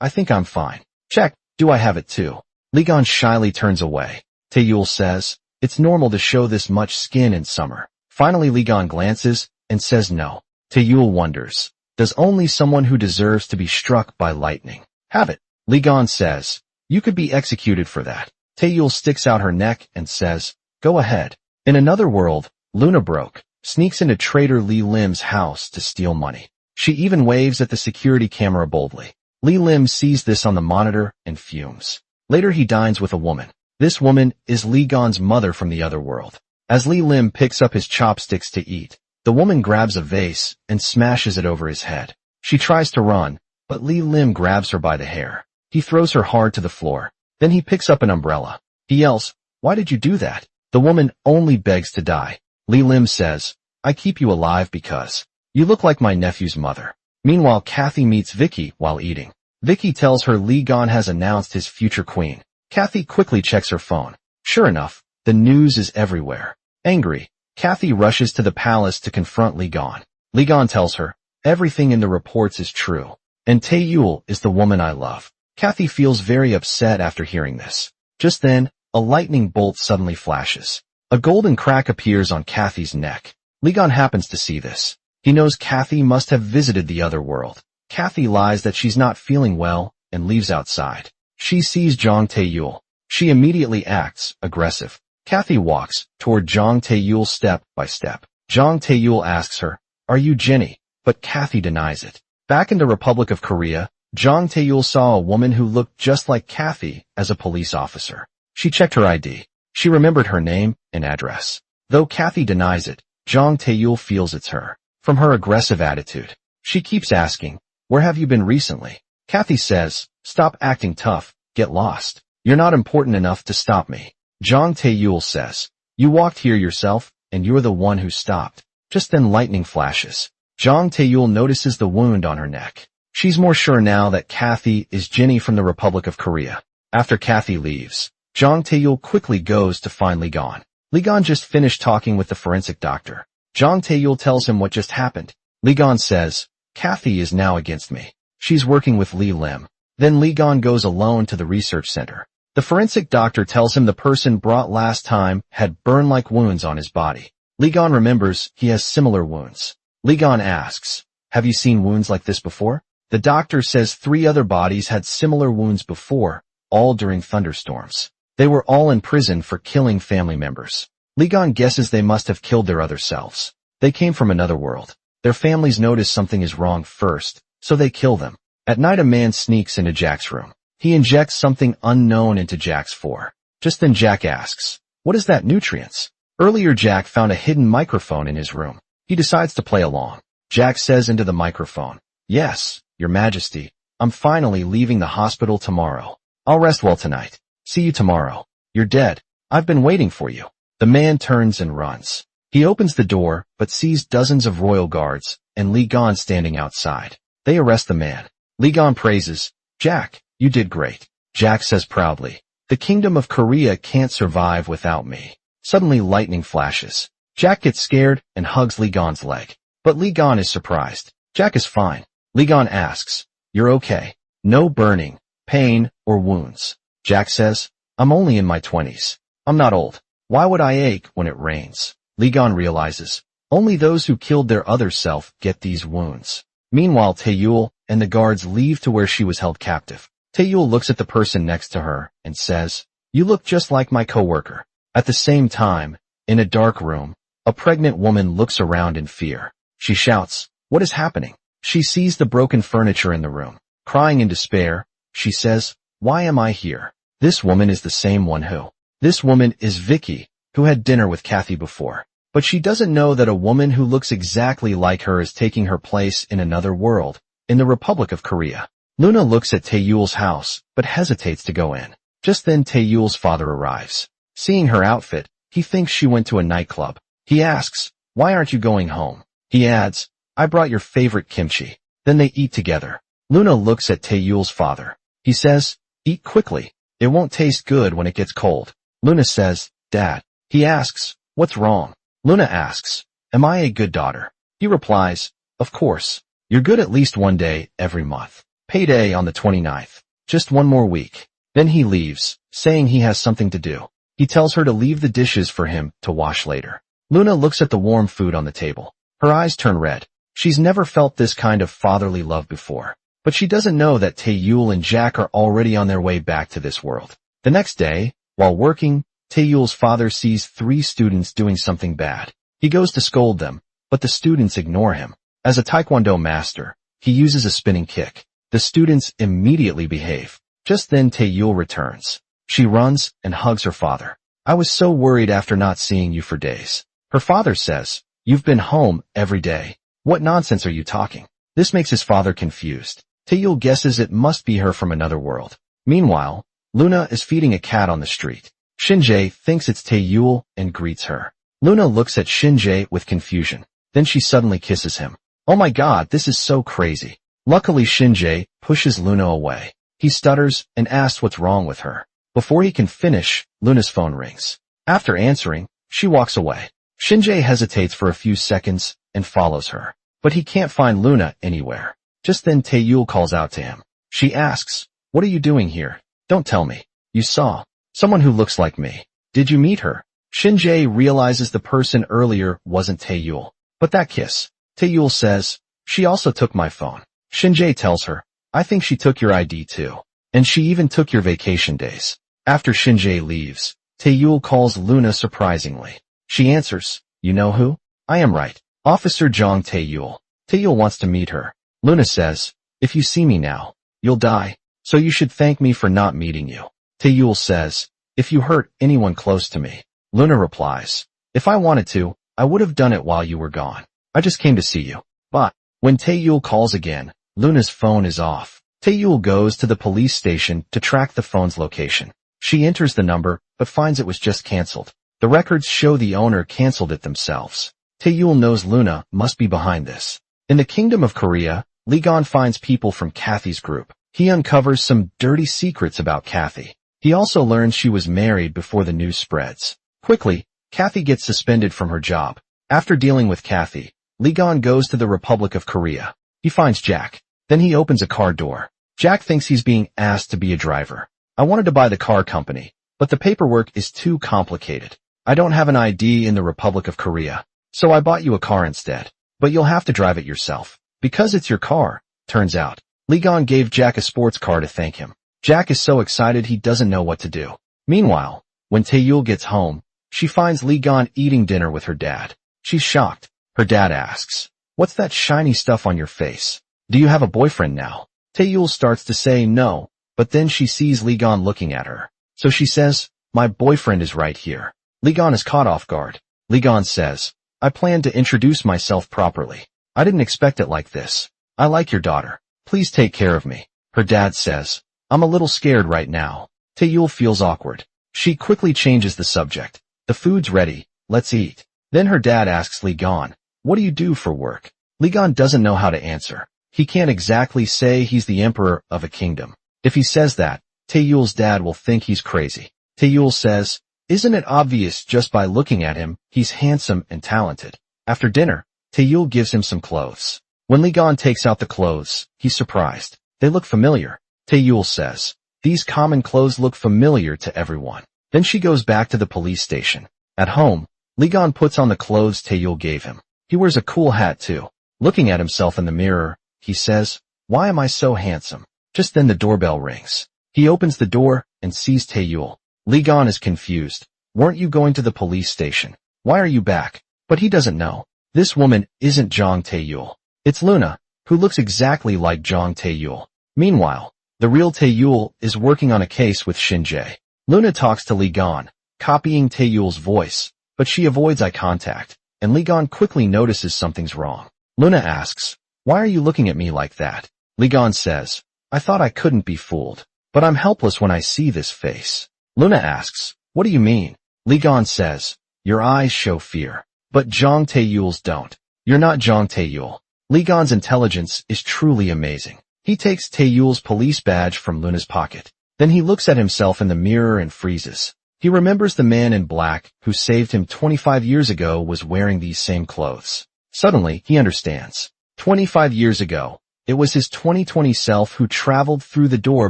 I think I'm fine. Check, do I have it too? Li Gan shyly turns away. Taeyul says, it's normal to show this much skin in summer. Finally Li Gan glances and says no. Taeyul wonders, does only someone who deserves to be struck by lightning have it? Li Gan says, you could be executed for that. Taeyul sticks out her neck and says, go ahead. In another world, Luna Broke sneaks into Trader Li Lim's house to steal money. She even waves at the security camera boldly. Li Lim sees this on the monitor and fumes. Later he dines with a woman. This woman is Li Gan's mother from the other world. As Li Lim picks up his chopsticks to eat, the woman grabs a vase and smashes it over his head. She tries to run, but Li Lim grabs her by the hair. He throws her hard to the floor. Then he picks up an umbrella. He yells, why did you do that? The woman only begs to die. Li Lim says, I keep you alive because you look like my nephew's mother. Meanwhile, Kathy meets Vicky while eating. Vicky tells her Li Gan has announced his future queen. Kathy quickly checks her phone. Sure enough, the news is everywhere. Angry, Kathy rushes to the palace to confront Li Gan. Li Gan tells her, everything in the reports is true, and Taeyul is the woman I love. Kathy feels very upset after hearing this. Just then, a lightning bolt suddenly flashes. A golden crack appears on Kathy's neck. Li Gan happens to see this. He knows Kathy must have visited the other world. Kathy lies that she's not feeling well and leaves outside. She sees Jang Taeyul. She immediately acts aggressive. Kathy walks toward Jang Taeyul step by step. Jang Taeyul asks her, are you Jenny? But Kathy denies it. Back in the Republic of Korea, Jang Taeyul saw a woman who looked just like Kathy as a police officer. She checked her ID. She remembered her name and address. Though Kathy denies it, Jang Taeyul feels it's her. From her aggressive attitude, she keeps asking, where have you been recently? Kathy says, stop acting tough, get lost. You're not important enough to stop me. Jang Taeyul says, you walked here yourself, and you're the one who stopped. Just then lightning flashes. Jang Taeyul notices the wound on her neck. She's more sure now that Kathy is Jenny from the Republic of Korea. After Kathy leaves, Jang Taeyul quickly goes to find Li Gan. Li Gan just finished talking with the forensic doctor. Jang Taeyul tells him what just happened. Li Gan says, Kathy is now against me. She's working with Li Lim. Then Li Gan goes alone to the research center. The forensic doctor tells him the person brought last time had burn-like wounds on his body. Li Gan remembers he has similar wounds. Lee Gon asks, have you seen wounds like this before? The doctor says 3 other bodies had similar wounds before, all during thunderstorms. They were all in prison for killing family members. Lee Gon guesses they must have killed their other selves. They came from another world. Their families notice something is wrong first, so they kill them. At night a man sneaks into Jack's room. He injects something unknown into Jack's fore. Just then Jack asks, what is that nutrients? Earlier Jack found a hidden microphone in his room. He decides to play along. Jack says into the microphone, yes, Your Majesty, I'm finally leaving the hospital tomorrow. I'll rest well tonight. See you tomorrow. You're dead. I've been waiting for you. The man turns and runs. He opens the door, but sees dozens of royal guards and Lee Gon standing outside. They arrest the man. Lee Gon praises, Jack, you did great. Jack says proudly, the kingdom of Korea can't survive without me. Suddenly lightning flashes. Jack gets scared and hugs Lee Gon's leg. But Lee Gon is surprised. Jack is fine. Lee Gon asks, you're okay. No burning, pain, or wounds. Jack says, I'm only in my 20s. I'm not old. Why would I ache when it rains? Lee Gon realizes, only those who killed their other self get these wounds. Meanwhile Taeyul and the guards leave to where she was held captive. Taeyul looks at the person next to her and says, you look just like my coworker. At the same time, in a dark room, a pregnant woman looks around in fear. She shouts, what is happening? She sees the broken furniture in the room. Crying in despair, she says, why am I here? This woman is the same one who. This woman is Vicky, who had dinner with Kathy before. But she doesn't know that a woman who looks exactly like her is taking her place in another world, in the Republic of Korea. Luna looks at Taeyul's house, but hesitates to go in. Just then Taeyul's father arrives. Seeing her outfit, he thinks she went to a nightclub. He asks, why aren't you going home? He adds, I brought your favorite kimchi. Then they eat together. Luna looks at Taeyul's father. He says, eat quickly. It won't taste good when it gets cold. Luna says, Dad. He asks, what's wrong? Luna asks, am I a good daughter? He replies, of course. You're good at least one day every month. Payday on the 29th. Just one more week. Then he leaves, saying he has something to do. He tells her to leave the dishes for him to wash later. Luna looks at the warm food on the table. Her eyes turn red. She's never felt this kind of fatherly love before. But she doesn't know that Taeyul and Jack are already on their way back to this world. The next day, while working, Taeyul's father sees 3 students doing something bad. He goes to scold them, but the students ignore him. As a Taekwondo master, he uses a spinning kick. The students immediately behave. Just then Taeyul returns. She runs and hugs her father. I was so worried after not seeing you for days. Her father says, you've been home every day. What nonsense are you talking? This makes his father confused. Taeyul guesses it must be her from another world. Meanwhile, Luna is feeding a cat on the street. Shinjae thinks it's Taeyul and greets her. Luna looks at Shinjae with confusion. Then she suddenly kisses him. Oh my god, this is so crazy. Luckily Shinjae pushes Luna away. He stutters and asks what's wrong with her. Before he can finish, Luna's phone rings. After answering, she walks away. Shinjae hesitates for a few seconds and follows her. But he can't find Luna anywhere. Just then Taeyul calls out to him. She asks, what are you doing here? Don't tell me. You saw someone who looks like me. Did you meet her? Shinjae realizes the person earlier wasn't Taeyul. But that kiss. Taeyul says, she also took my phone. Shinjae tells her, I think she took your ID too. And she even took your vacation days. After Shinjae leaves, Taeyul calls Luna surprisingly. She answers, you know who? I am right. Officer Jong Taeyul. Taeyul wants to meet her. Luna says, if you see me now, you'll die. So you should thank me for not meeting you. Taeyul says, if you hurt anyone close to me. Luna replies, if I wanted to, I would have done it while you were gone. I just came to see you. But when Taeyul calls again, Luna's phone is off. Taeyul goes to the police station to track the phone's location. She enters the number, but finds it was just canceled. The records show the owner canceled it themselves. Taeyul knows Luna must be behind this. In the Kingdom of Korea, Lee Gon finds people from Kathy's group. He uncovers some dirty secrets about Kathy. He also learns she was married before the news spreads. Quickly, Kathy gets suspended from her job. After dealing with Kathy, Lee Gon goes to the Republic of Korea. He finds Jack. Then he opens a car door. Jack thinks he's being asked to be a driver. I wanted to buy the car company, but the paperwork is too complicated. I don't have an ID in the Republic of Korea, so I bought you a car instead. but you'll have to drive it yourself. Because it's your car. Turns out, Li Gan gave Jack a sports car to thank him. Jack is so excited he doesn't know what to do. Meanwhile, when Taeyul gets home, she finds Li Gan eating dinner with her dad. She's shocked. Her dad asks, "What's that shiny stuff on your face? Do you have a boyfriend now?" Taeyul starts to say no, but then she sees Li Gan looking at her. So she says, "My boyfriend is right here." Li Gan is caught off guard. Li Gan says, "I planned to introduce myself properly. I didn't expect it like this. I like your daughter. Please take care of me." Her dad says, "I'm a little scared right now." Taeyul feels awkward. She quickly changes the subject. "The food's ready. Let's eat." Then her dad asks Li Gan, "What do you do for work?" Li Gan doesn't know how to answer. He can't exactly say he's the emperor of a kingdom. If he says that, Taeyul's dad will think he's crazy. Taeyul says, "Isn't it obvious just by looking at him, he's handsome and talented?" After dinner, Taeyul gives him some clothes. When Li Gan takes out the clothes, he's surprised. They look familiar. Taeyul says, "These common clothes look familiar to everyone." Then she goes back to the police station. At home, Li Gan puts on the clothes Taeyul gave him. He wears a cool hat too. Looking at himself in the mirror, he says, "Why am I so handsome?" Just then the doorbell rings. He opens the door and sees Taeyul. Li Gan is confused. "Weren't you going to the police station? Why are you back?" But he doesn't know. This woman isn't Zhang Taeyul. It's Luna, who looks exactly like Zhang Taeyul. Meanwhile, the real Taeyul is working on a case with Shinjae. Luna talks to Li Gan, copying Taeyul's voice, but she avoids eye contact, and Li Gan quickly notices something's wrong. Luna asks, "Why are you looking at me like that?" Li Gan says, "I thought I couldn't be fooled, but I'm helpless when I see this face." Luna asks, "What do you mean?" Li Gan says, "Your eyes show fear, but Zhang Taeyul's don't. You're not Zhang Taeyul." Li Gan's intelligence is truly amazing. He takes Taeyul's police badge from Luna's pocket. Then he looks at himself in the mirror and freezes. He remembers the man in black who saved him 25 years ago was wearing these same clothes. Suddenly, he understands. 25 years ago, it was his 2020 self who traveled through the door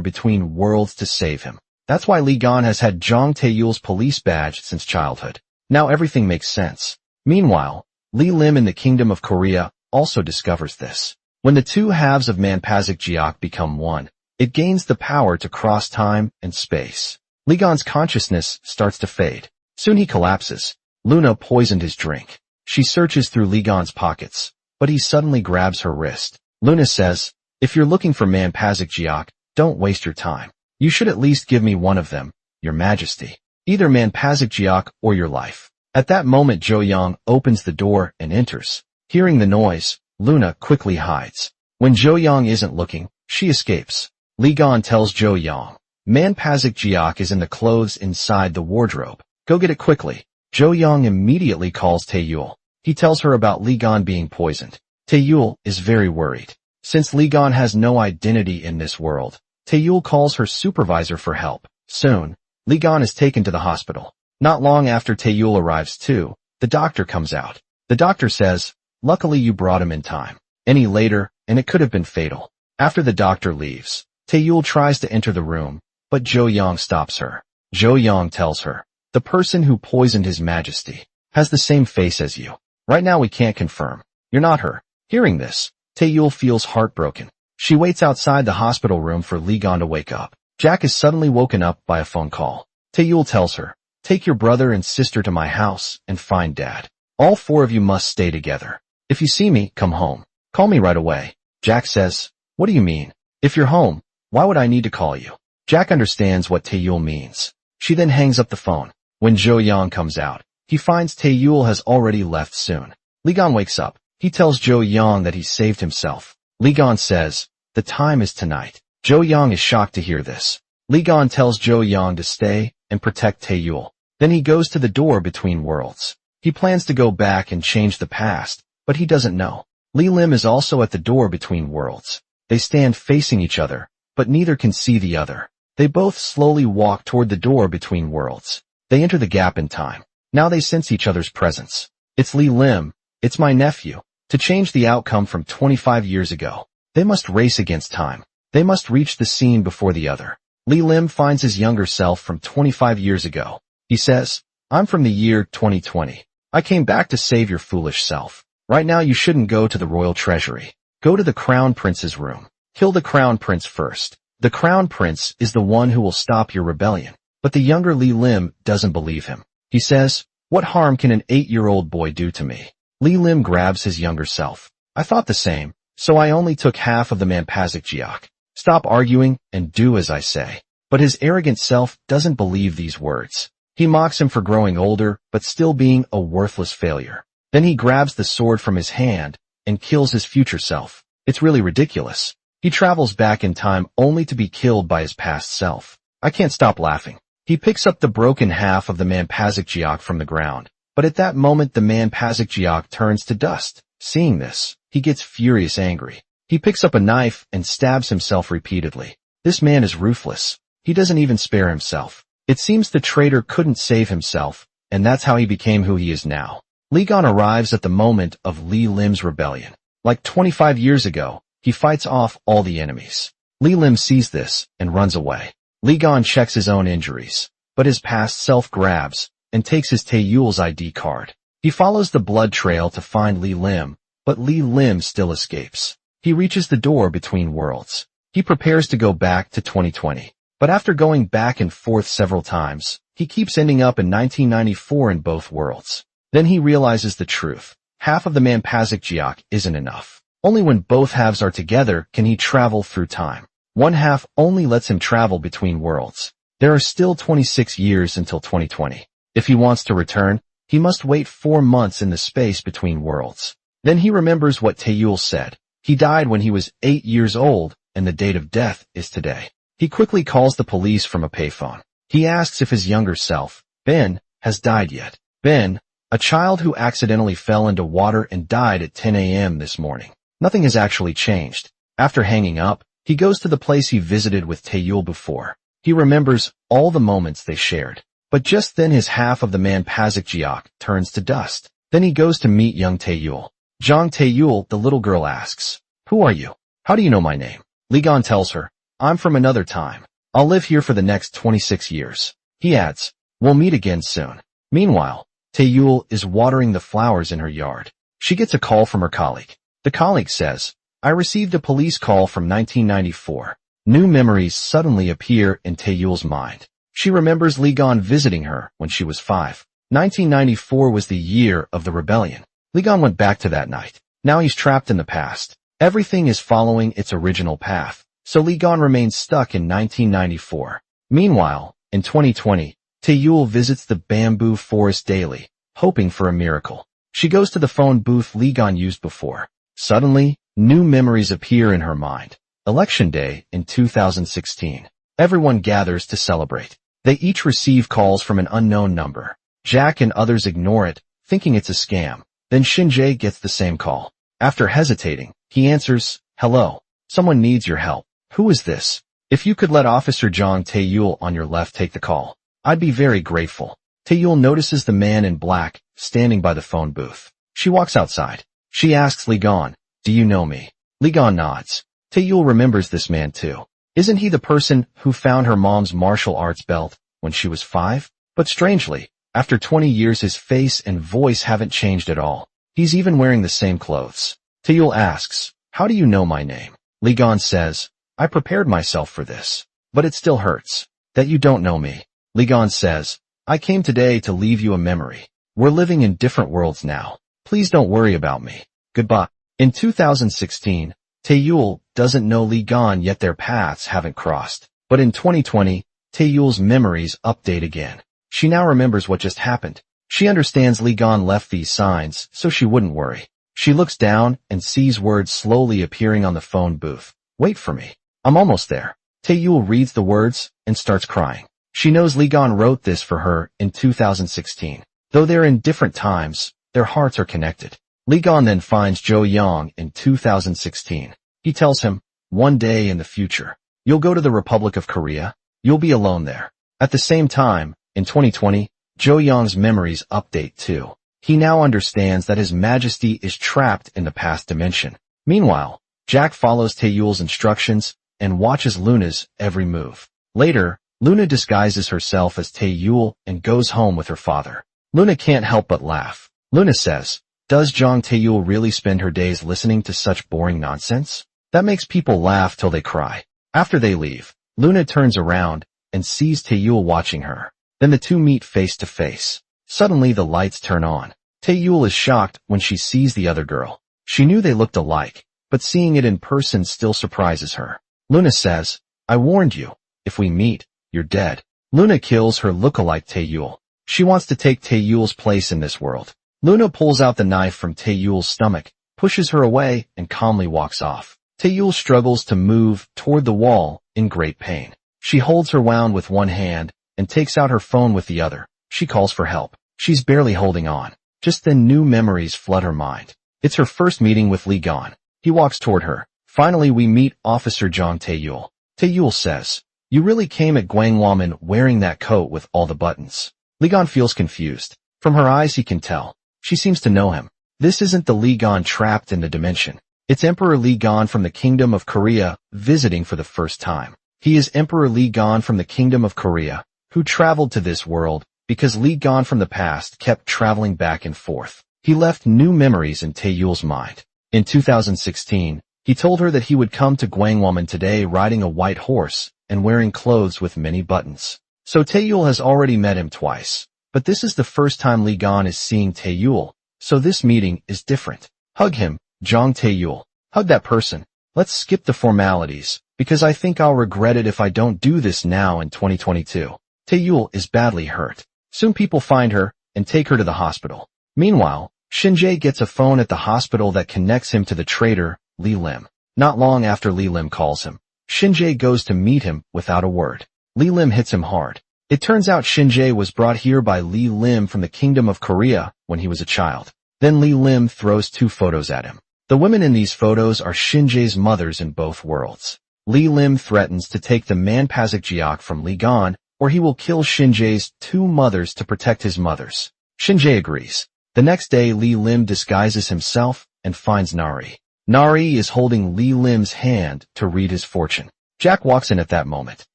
between worlds to save him. That's why Li Gan has had Zhang Taeyul's police badge since childhood. Now everything makes sense. Meanwhile, Li Lim in the Kingdom of Korea also discovers this. When the two halves of Manpasic Jiak become one, it gains the power to cross time and space. Li Gan's consciousness starts to fade. Soon he collapses. Luna poisoned his drink. She searches through Li Gan's pockets, but he suddenly grabs her wrist. Luna says, "If you're looking for Manpasic Jiak, don't waste your time. You should at least give me one of them, Your Majesty. Either Manpasic Jiak or your life." At that moment Zhou Yang opens the door and enters. Hearing the noise, Luna quickly hides. When Zhou Yang isn't looking, she escapes. Li Gan tells Zhou Yang, "Manpasic Jiak is in the clothes inside the wardrobe. Go get it quickly." Zhou Yang immediately calls Taeyul. He tells her about Li Gan being poisoned. Taeyul is very worried. Since Li Gan has no identity in this world, Taeyul calls her supervisor for help. Soon, Li Gan is taken to the hospital. Not long after Taeyul arrives too, the doctor comes out. The doctor says, "Luckily you brought him in time. Any later, and it could have been fatal." After the doctor leaves, Taeyul tries to enter the room, but Zhou Yang stops her. Zhou Yang tells her, "The person who poisoned His Majesty has the same face as you. Right now we can't confirm. You're not her." Hearing this, Taeyul feels heartbroken. She waits outside the hospital room for Li Gan to wake up. Jack is suddenly woken up by a phone call. Taeyul tells her, "Take your brother and sister to my house and find Dad. All four of you must stay together. If you see me, come home. Call me right away." Jack says, "What do you mean? If you're home, why would I need to call you?" Jack understands what Taeyul means. She then hangs up the phone. When Zhou Yang comes out, he finds Taeyul has already left soon. Li Gan wakes up. He tells Zhou Yang that he saved himself. Li Gan says, "The time is tonight." Zhou Yang is shocked to hear this. Li Gan tells Zhou Yang to stay and protect Taeyul. Then he goes to the door between worlds. He plans to go back and change the past, but he doesn't know. Li Lim is also at the door between worlds. They stand facing each other, but neither can see the other. They both slowly walk toward the door between worlds. They enter the gap in time. Now they sense each other's presence. "It's Li Lim. It's my nephew." To change the outcome from 25 years ago, they must race against time. They must reach the scene before the other. Li Lim finds his younger self from 25 years ago. He says, "I'm from the year 2020. I came back to save your foolish self." Right now you shouldn't go to the royal treasury. Go to the crown prince's room. Kill the crown prince first. The crown prince is the one who will stop your rebellion. But the younger Li Lim doesn't believe him. He says, "What harm can an 8-year-old boy do to me?" Li Lim grabs his younger self. "I thought the same, so I only took half of the Manpazik Jiak. Stop arguing and do as I say." But his arrogant self doesn't believe these words. He mocks him for growing older, but still being a worthless failure. Then he grabs the sword from his hand and kills his future self. It's really ridiculous. He travels back in time only to be killed by his past self. I can't stop laughing. He picks up the broken half of the Manpazik Jiak from the ground. But at that moment the Manpazik Jiak turns to dust. Seeing this, he gets furious angry. He picks up a knife and stabs himself repeatedly. This man is ruthless. He doesn't even spare himself. It seems the traitor couldn't save himself, and that's how he became who he is now. Li Gan arrives at the moment of Li Lim's rebellion. Like 25 years ago, he fights off all the enemies. Li Lim sees this and runs away. Li Gan checks his own injuries, but his past self grabs and takes his Taeyul's ID card. He follows the blood trail to find Li Lim, but Li Lim still escapes. He reaches the door between worlds. He prepares to go back to 2020. But after going back and forth several times, he keeps ending up in 1994 in both worlds. Then he realizes the truth. Half of the Manpazik Jiak isn't enough. Only when both halves are together can he travel through time. One half only lets him travel between worlds. There are still 26 years until 2020. If he wants to return, he must wait 4 months in the space between worlds. Then he remembers what Taeyul said. He died when he was 8 years old, and the date of death is today. He quickly calls the police from a payphone. He asks if his younger self, Ben, has died yet. Ben, a child who accidentally fell into water and died at 10 a.m. this morning. Nothing has actually changed. After hanging up, he goes to the place he visited with Taeyul before. He remembers all the moments they shared. But just then his half of the Manpazik Jiak turns to dust. Then he goes to meet young Taeyul. Zhang Taeyul, the little girl, asks, "Who are you? How do you know my name?" Li Gan tells her, "I'm from another time. I'll live here for the next 26 years. He adds, "We'll meet again soon." Meanwhile, Taeyul is watering the flowers in her yard. She gets a call from her colleague. The colleague says, "I received a police call from 1994. New memories suddenly appear in Taeyul's mind. She remembers Li Gan visiting her when she was 5. 1994 was the year of the rebellion. Li Gan went back to that night. Now he's trapped in the past. Everything is following its original path. So Li Gan remains stuck in 1994. Meanwhile, in 2020, Taeyul visits the bamboo forest daily, hoping for a miracle. She goes to the phone booth Li Gan used before. Suddenly, new memories appear in her mind. Election day in 2016. Everyone gathers to celebrate. They each receive calls from an unknown number. Jack and others ignore it, thinking it's a scam. Then Shinjae gets the same call. After hesitating, he answers, "Hello. Someone needs your help." "Who is this? If you could let Officer Zhang Taeyul on your left take the call, I'd be very grateful." Taeyul notices the man in black standing by the phone booth. She walks outside. She asks Li Gan, "Do you know me?" Li Gan nods. Taeyul remembers this man too. Isn't he the person who found her mom's martial arts belt when she was 5? But strangely, after 20 years his face and voice haven't changed at all. He's even wearing the same clothes. Taeyul asks, "How do you know my name?" Li Gan says, "I prepared myself for this, but it still hurts that you don't know me." Li Gan says, "I came today to leave you a memory. We're living in different worlds now. Please don't worry about me. Goodbye." In 2016, Taeyul doesn't know Li Gan, yet their paths haven't crossed. But in 2020, Taeyul's memories update again. She now remembers what just happened. She understands Li Gan left these signs so she wouldn't worry. She looks down and sees words slowly appearing on the phone booth. "Wait for me. I'm almost there." Taeyul reads the words and starts crying. She knows Li Gan wrote this for her in 2016. Though they're in different times, their hearts are connected. Li Gan then finds Zhou Yang in 2016. He tells him, "One day in the future, you'll go to the Republic of Korea. You'll be alone there." At the same time, in 2020, Zhou Yang's memories update too. He now understands that His Majesty is trapped in the past dimension. Meanwhile, Jack follows Taeyul's instructions and watches Luna's every move. Later, Luna disguises herself as Taeyul and goes home with her father. Luna can't help but laugh. Luna says, Does Jang Taeyul really spend her days listening to such boring nonsense? That makes people laugh till they cry. After they leave, Luna turns around and sees Taeyul watching her. Then the two meet face to face. Suddenly the lights turn on. Taeyul is shocked when she sees the other girl. She knew they looked alike, but seeing it in person still surprises her. Luna says, "I warned you. If we meet, you're dead." Luna kills her look-alike Taeyul. She wants to take Taeyul's place in this world. Luna pulls out the knife from Taeyul's stomach, pushes her away, and calmly walks off. Taeyul struggles to move toward the wall in great pain. She holds her wound with one hand and takes out her phone with the other. She calls for help. She's barely holding on. Just then new memories flood her mind. It's her first meeting with Lee Gon. He walks toward her. Finally we meet Officer Jang Taeyul. Taeyul says, "You really came at Gwangwaman wearing that coat with all the buttons." Lee Gon feels confused. From her eyes he can tell. She seems to know him. This isn't the Lee Gon trapped in the dimension. It's Emperor Lee Gon from the Kingdom of Korea visiting for the first time. He is Emperor Lee Gon from the Kingdom of Korea, who traveled to this world because Lee Gon from the past kept traveling back and forth. He left new memories in Taeyul's mind. In 2016, he told her that he would come to Gwangwaman today riding a white horse and wearing clothes with many buttons. So Taeyul has already met him twice. But this is the first time Lee Gon is seeing Taeyul, so this meeting is different. Hug him, Jang Taeyul. Hug that person. Let's skip the formalities, because I think I'll regret it if I don't do this now in 2022. Taeyul is badly hurt. Soon people find her and take her to the hospital. Meanwhile, Shin-jae gets a phone at the hospital that connects him to the traitor, Lee Lim. Not long after Lee Lim calls him, Shin-jae goes to meet him without a word. Lee Lim hits him hard. It turns out Shin-jae was brought here by Lee Lim from the Kingdom of Korea when he was a child. Then Lee Lim throws two photos at him. The women in these photos are Shin-jae's mothers in both worlds. Lee Lim threatens to take the Manpasik Jiak from Lee Gon, or he will kill Shin-jae's two mothers to protect his mothers. Shin-jae agrees. The next day Lee Lim disguises himself and finds Nari. Nari is holding Lee Lim's hand to read his fortune. Jack walks in at that moment.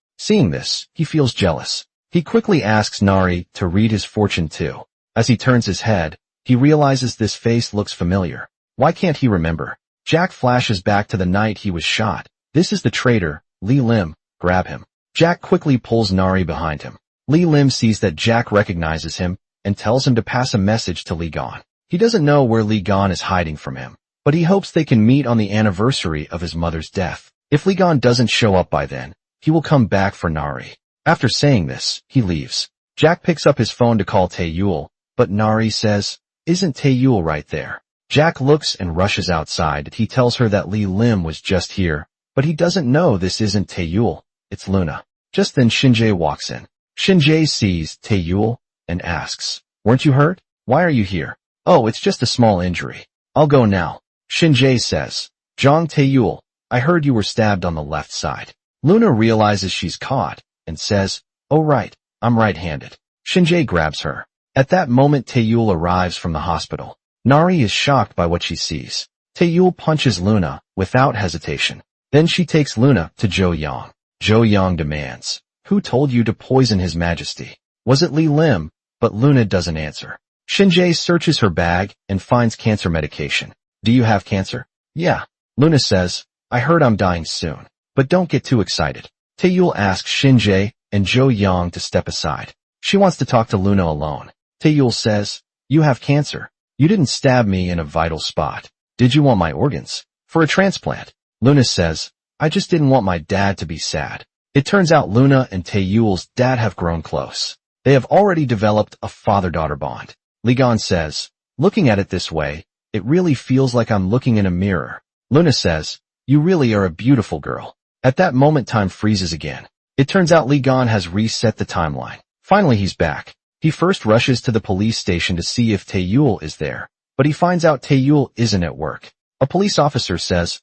Seeing this, he feels jealous. He quickly asks Nari to read his fortune too. As he turns his head, he realizes this face looks familiar. Why can't he remember? Jack flashes back to the night he was shot. This is the traitor, Lee Lim. Grab him. Jack quickly pulls Nari behind him. Lee Lim sees that Jack recognizes him and tells him to pass a message to Lee Gon. He doesn't know where Lee Gon is hiding from him, but he hopes they can meet on the anniversary of his mother's death. If Lee Gon doesn't show up by then, he will come back for Nari. After saying this, he leaves. Jack picks up his phone to call Taeyul, but Nari says, "Isn't Taeyul right there?" Jack looks and rushes outside. He tells her that Lee Lim was just here, but he doesn't know this isn't Taeyul, it's Luna. Just then Shin-jae walks in. Shin-jae sees Taeyul and asks, "Weren't you hurt? Why are you here?" "Oh, it's just a small injury. I'll go now." Shin-jae says, "Jang Taeyul, I heard you were stabbed on the left side." Luna realizes she's caught and says, "Oh right, I'm right-handed." Shin-jae grabs her. At that moment Taeyul arrives from the hospital. Nari is shocked by what she sees. Taeyul punches Luna without hesitation. Then she takes Luna to Zhou Yang. Zhou Yang demands, "Who told you to poison His Majesty? Was it Lee Lim?" But Luna doesn't answer. Shin-jae searches her bag and finds cancer medication. "Do you have cancer?" "Yeah." Luna says, "I heard I'm dying soon. But don't get too excited." Taeyul asks Shin-jae and Zhou Yang to step aside. She wants to talk to Luna alone. Taeyul says, "You have cancer. You didn't stab me in a vital spot. Did you want my organs? For a transplant?" Luna says, "I just didn't want my dad to be sad." It turns out Luna and Taeyul's dad have grown close. They have already developed a father-daughter bond. Lee Gon says, "Looking at it this way, it really feels like I'm looking in a mirror." Luna says, "You really are a beautiful girl." At that moment time freezes again. It turns out Lee Gon has reset the timeline. Finally he's back. He first rushes to the police station to see if Taeyul is there, but he finds out Taeyul isn't at work. A police officer says,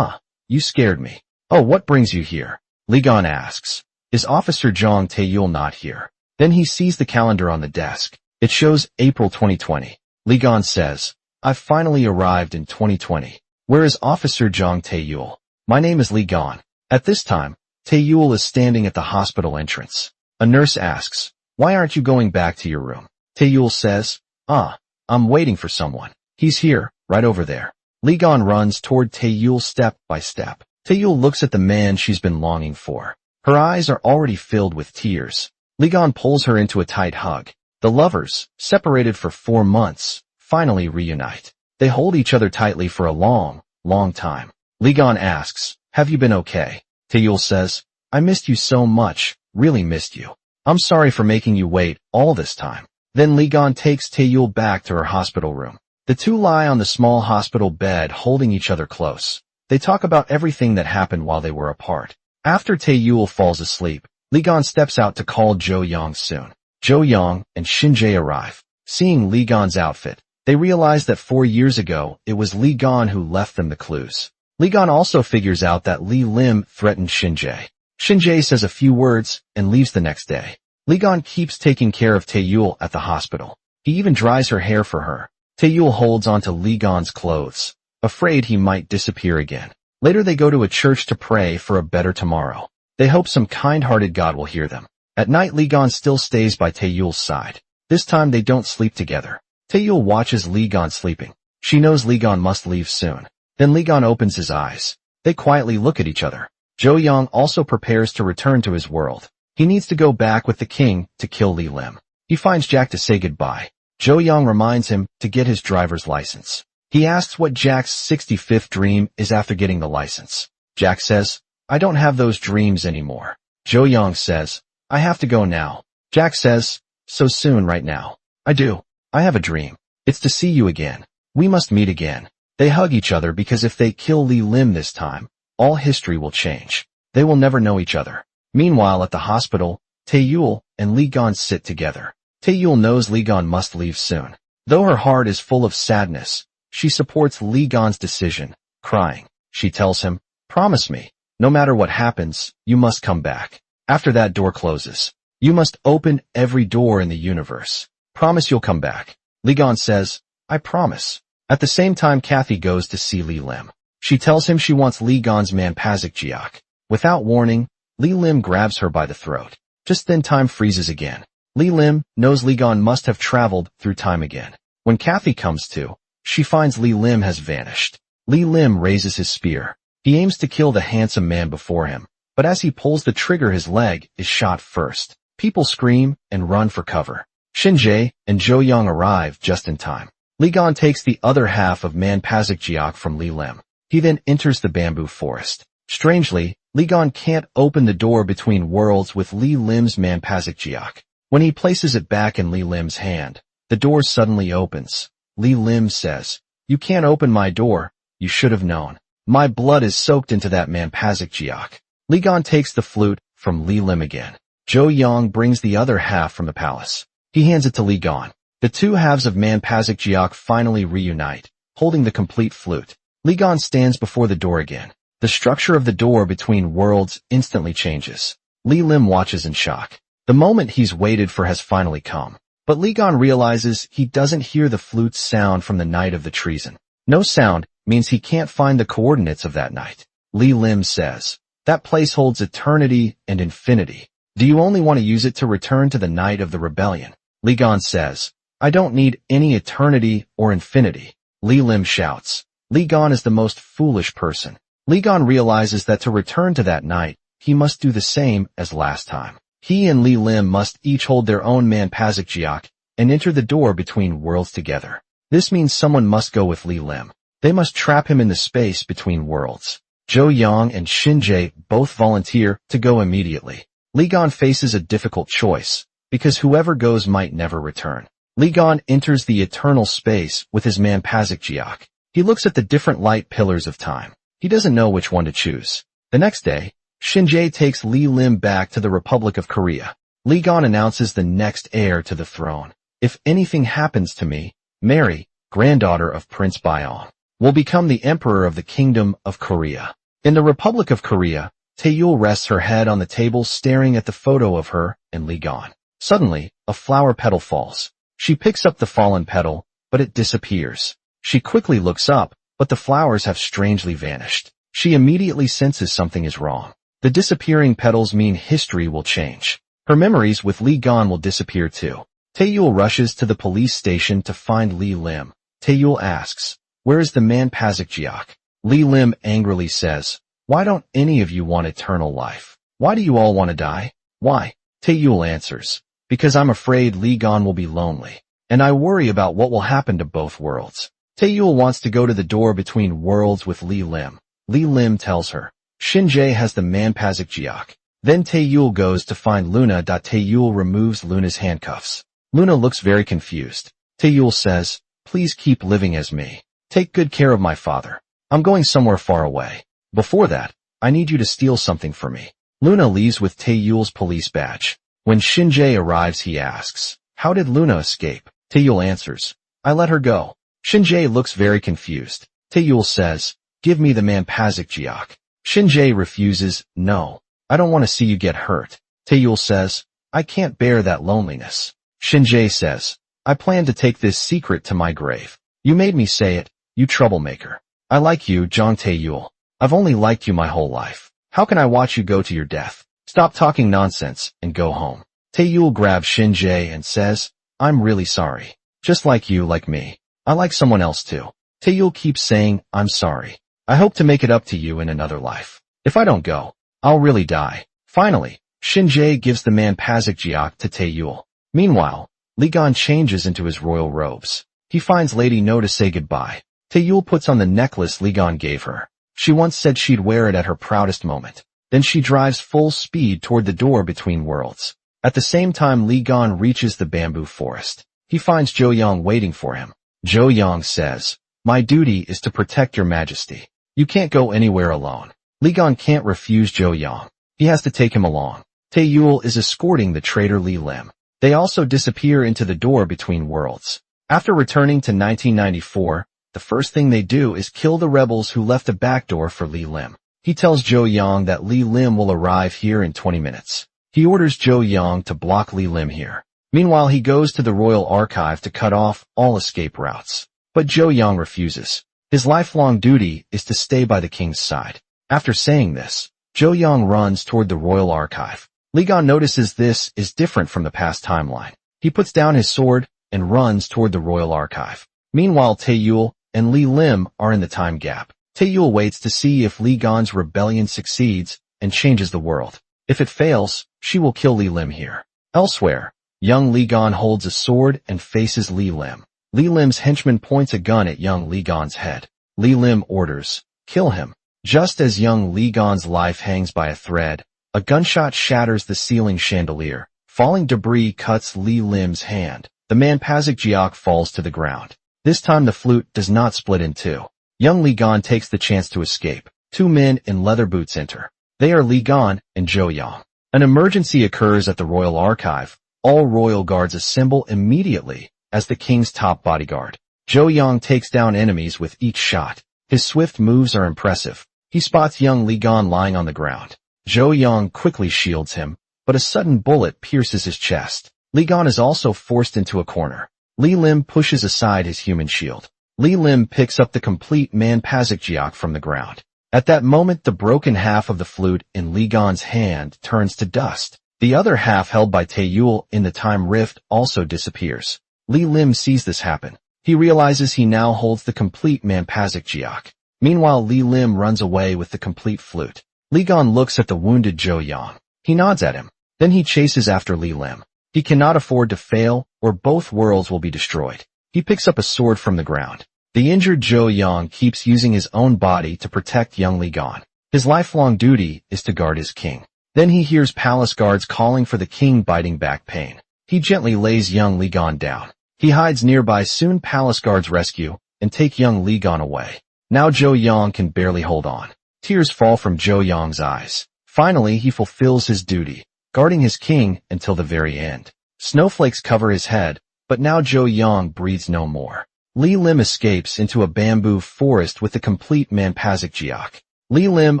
"You scared me." "Oh, what brings you here?" Lee Gon asks. "Is Officer Jang Taeyul not here?" Then he sees the calendar on the desk. It shows April 2020. Lee Gon says, "I've finally arrived in 2020. Where is Officer Jang Taeyul?" "My name is Lee Gon." At this time, Taeyul is standing at the hospital entrance. A nurse asks, "Why aren't you going back to your room?" Taeyul says, I'm waiting for someone." He's here, right over there. Li Gan runs toward Taeyul step by step. Taeyul looks at the man she's been longing for. Her eyes are already filled with tears. Li Gan pulls her into a tight hug. The lovers, separated for 4 months, finally reunite. They hold each other tightly for a long, long time. Li Gan asks, "Have you been okay?" Taeyul says, "I missed you so much, really missed you. I'm sorry for making you wait all this time." Then Li Gan takes Taeyul back to her hospital room. The two lie on the small hospital bed holding each other close. They talk about everything that happened while they were apart. After Taeyul falls asleep, Li Gan steps out to call Jo Young soon. Jo Young and Shin Jae arrive. Seeing Li Gan's outfit, they realize that 4 years ago, it was Li Gan who left them the clues. Li Gan also figures out that Li Lim threatened Shin Jae. Shin Jae says a few words and leaves the next day. Li Gan keeps taking care of Taeyul at the hospital. He even dries her hair for her. Taeyul holds onto Li Gan's clothes, afraid he might disappear again. Later they go to a church to pray for a better tomorrow. They hope some kind-hearted God will hear them. At night, Li Gan still stays by Taeyul's side. This time they don't sleep together. Taeyul watches Li Gan sleeping. She knows Li Gan must leave soon. Then Li Gan opens his eyes. They quietly look at each other. Jo Young also prepares to return to his world. He needs to go back with the king to kill Li Lim. He finds Jack to say goodbye. Jo Young reminds him to get his driver's license. He asks what Jack's 65th dream is after getting the license. Jack says, "I don't have those dreams anymore." Jo Young says, "I have to go now." Jack says, "So soon right now?" "I do. I have a dream. It's to see you again. We must meet again." They hug each other because if they kill Li Lim this time, all history will change. They will never know each other. Meanwhile, at the hospital, Taeyul and Li Gan sit together. Taeyul knows Li Gan must leave soon. Though her heart is full of sadness, she supports Li Gan's decision, crying. She tells him, "Promise me, no matter what happens, you must come back." After that door closes. "You must open every door in the universe. Promise you'll come back." Li Gan says, "I promise." At the same time, Kathy goes to see Li Lim. She tells him she wants Li Gan's Manpazik Jiak. Without warning, Li Lim grabs her by the throat. Just then time freezes again. Li Lim knows Li Gan must have traveled through time again. When Kathy comes to, she finds Li Lim has vanished. Li Lim raises his spear. He aims to kill the handsome man before him, but as he pulls the trigger his leg is shot first. People scream and run for cover. Shin Jae and Jo Young arrive just in time. Li Gan takes the other half of Manpazik Jiak from Li Lim. He then enters the bamboo forest. Strangely, Li Gan can't open the door between worlds with Li Lim's Manpazik Jiak. When he places it back in Li Lim's hand, the door suddenly opens. Li Lim says, "You can't open my door. You should have known. My blood is soaked into that Manpazik Jiak." Li Gan takes the flute from Li Lim again. Jo Young brings the other half from the palace. He hands it to Li Gan. The two halves of Manpazik Jiak finally reunite, holding the complete flute. Li Gan stands before the door again. The structure of the door between worlds instantly changes. Li Lim watches in shock. The moment he's waited for has finally come. But Li Gan realizes he doesn't hear the flute's sound from the night of the treason. No sound means he can't find the coordinates of that night. Li Lim says, "That place holds eternity and infinity. Do you only want to use it to return to the night of the rebellion?" Li Gan says, "I don't need any eternity or infinity." Li Lim shouts, "Li Gan is the most foolish person." Li Gan realizes that to return to that night, he must do the same as last time. He and Li Lim must each hold their own Manpazik Jiak and enter the door between worlds together. This means someone must go with Li Lim. They must trap him in the space between worlds. Jo Young and Shin Jae both volunteer to go immediately. Li Gan faces a difficult choice, because whoever goes might never return. Li Gan enters the eternal space with his Manpazik Jiak. He looks at the different light pillars of time. He doesn't know which one to choose. The next day, Shin Jae takes Li Lim back to the Republic of Korea. Li Gan announces the next heir to the throne. "If anything happens to me, Mary, granddaughter of Prince Byong, will become the emperor of the Kingdom of Korea." In the Republic of Korea, Taeyul rests her head on the table staring at the photo of her and Li Gan. Suddenly, a flower petal falls. She picks up the fallen petal, but it disappears. She quickly looks up, but the flowers have strangely vanished. She immediately senses something is wrong. The disappearing petals mean history will change. Her memories with Li Gan will disappear too. Taeyul rushes to the police station to find Li Lim, Taeyul asks, where is the man Pazikjiak? Li Lim angrily says, why don't any of you want eternal life? Why do you all want to die? Why? Taeyul answers, because I'm afraid Li Gan will be lonely, and I worry about what will happen to both worlds. Taeyul wants to go to the door between worlds with Li Lim. Li Lim tells her, Shinjae has the man Pazikjiak. Then Taeyul goes to find Luna. Taeyul removes Luna's handcuffs. Luna looks very confused. Taeyul says, please keep living as me. Take good care of my father. I'm going somewhere far away. Before that, I need you to steal something for me. Luna leaves with Taeyul's police badge. When Shinjae arrives, he asks, how did Luna escape? Taeyul answers, I let her go. Shinjae looks very confused. Taeyul says, give me the man Pazikjiak. Shinjae refuses, no. I don't want to see you get hurt. Taeyul says, I can't bear that loneliness. Shinjae says, I plan to take this secret to my grave. You made me say it, you troublemaker. I like you, Jang Taeyul. I've only liked you my whole life. How can I watch you go to your death? Stop talking nonsense and go home. Taeyul grabs Shinjae and says, I'm really sorry. Just like you like me. I like someone else too. Taeyul keeps saying, I'm sorry. I hope to make it up to you in another life. If I don't go, I'll really die. Finally, Shinjae gives the man Pazikjiak to Taeyul. Meanwhile, Li Gan changes into his royal robes. He finds Lady No to say goodbye. Taeyul puts on the necklace Li Gan gave her. She once said she'd wear it at her proudest moment. Then she drives full speed toward the door between worlds. At the same time, Li Gan reaches the bamboo forest. He finds Zhou Yang waiting for him. Zhou Yang says, my duty is to protect your majesty. You can't go anywhere alone. Li Gan can't refuse Zhou Yang. He has to take him along. Taeyul is escorting the traitor Li Lim. They also disappear into the door between worlds. After returning to 1994, the first thing they do is kill the rebels who left a backdoor for Li Lim. He tells Zhou Yang that Li Lim will arrive here in 20 minutes. He orders Zhou Yang to block Li Lim here. Meanwhile, he goes to the Royal Archive to cut off all escape routes. But Zhou Yang refuses. His lifelong duty is to stay by the king's side. After saying this, Zhou Yang runs toward the Royal Archive. Li Gan notices this is different from the past timeline. He puts down his sword and runs toward the Royal Archive. Meanwhile, Taeyul and Li Lim are in the time gap. Taeyul waits to see if Li Gan's rebellion succeeds and changes the world. If it fails, she will kill Li Lim here. Elsewhere, young Li Gan holds a sword and faces Li Lim. Li Lim's henchman points a gun at young Li Gan's head. Li Lim orders, kill him. Just as young Li Gan's life hangs by a thread, a gunshot shatters the ceiling chandelier. Falling debris cuts Li Lim's hand. The man Pazikjiak falls to the ground. This time the flute does not split in two. Young Li Gan takes the chance to escape. Two men in leather boots enter. They are Li Gan and Zhou Yang. An emergency occurs at the Royal Archive. All royal guards assemble immediately as the king's top bodyguard. Zhou Yang takes down enemies with each shot. His swift moves are impressive. He spots young Li Gan lying on the ground. Zhou Yang quickly shields him, but a sudden bullet pierces his chest. Li Gan is also forced into a corner. Li Lim pushes aside his human shield. Li Lim picks up the complete man Pazikjiak from the ground. At that moment, the broken half of the flute in Li Gan's hand turns to dust. The other half held by Taeyul in the time rift also disappears. Li Lim sees this happen. He realizes he now holds the complete man Pazikjiak. Meanwhile, Li Lim runs away with the complete flute. Li Gan looks at the wounded Zhou Yang. He nods at him. Then he chases after Li Lim. He cannot afford to fail, or both worlds will be destroyed. He picks up a sword from the ground. The injured Zhou Yang keeps using his own body to protect young Li Gan. His lifelong duty is to guard his king. Then he hears palace guards calling for the king, biting back pain. He gently lays young Li Gan down. He hides nearby. Soon palace guards rescue and take young Li Gan away. Now Zhou Yang can barely hold on. Tears fall from Zhou Yang's eyes. Finally, he fulfills his duty, guarding his king until the very end. Snowflakes cover his head, but now Zhou Yang breathes no more. Li Lim escapes into a bamboo forest with the complete man Pazikjiak. Li Lim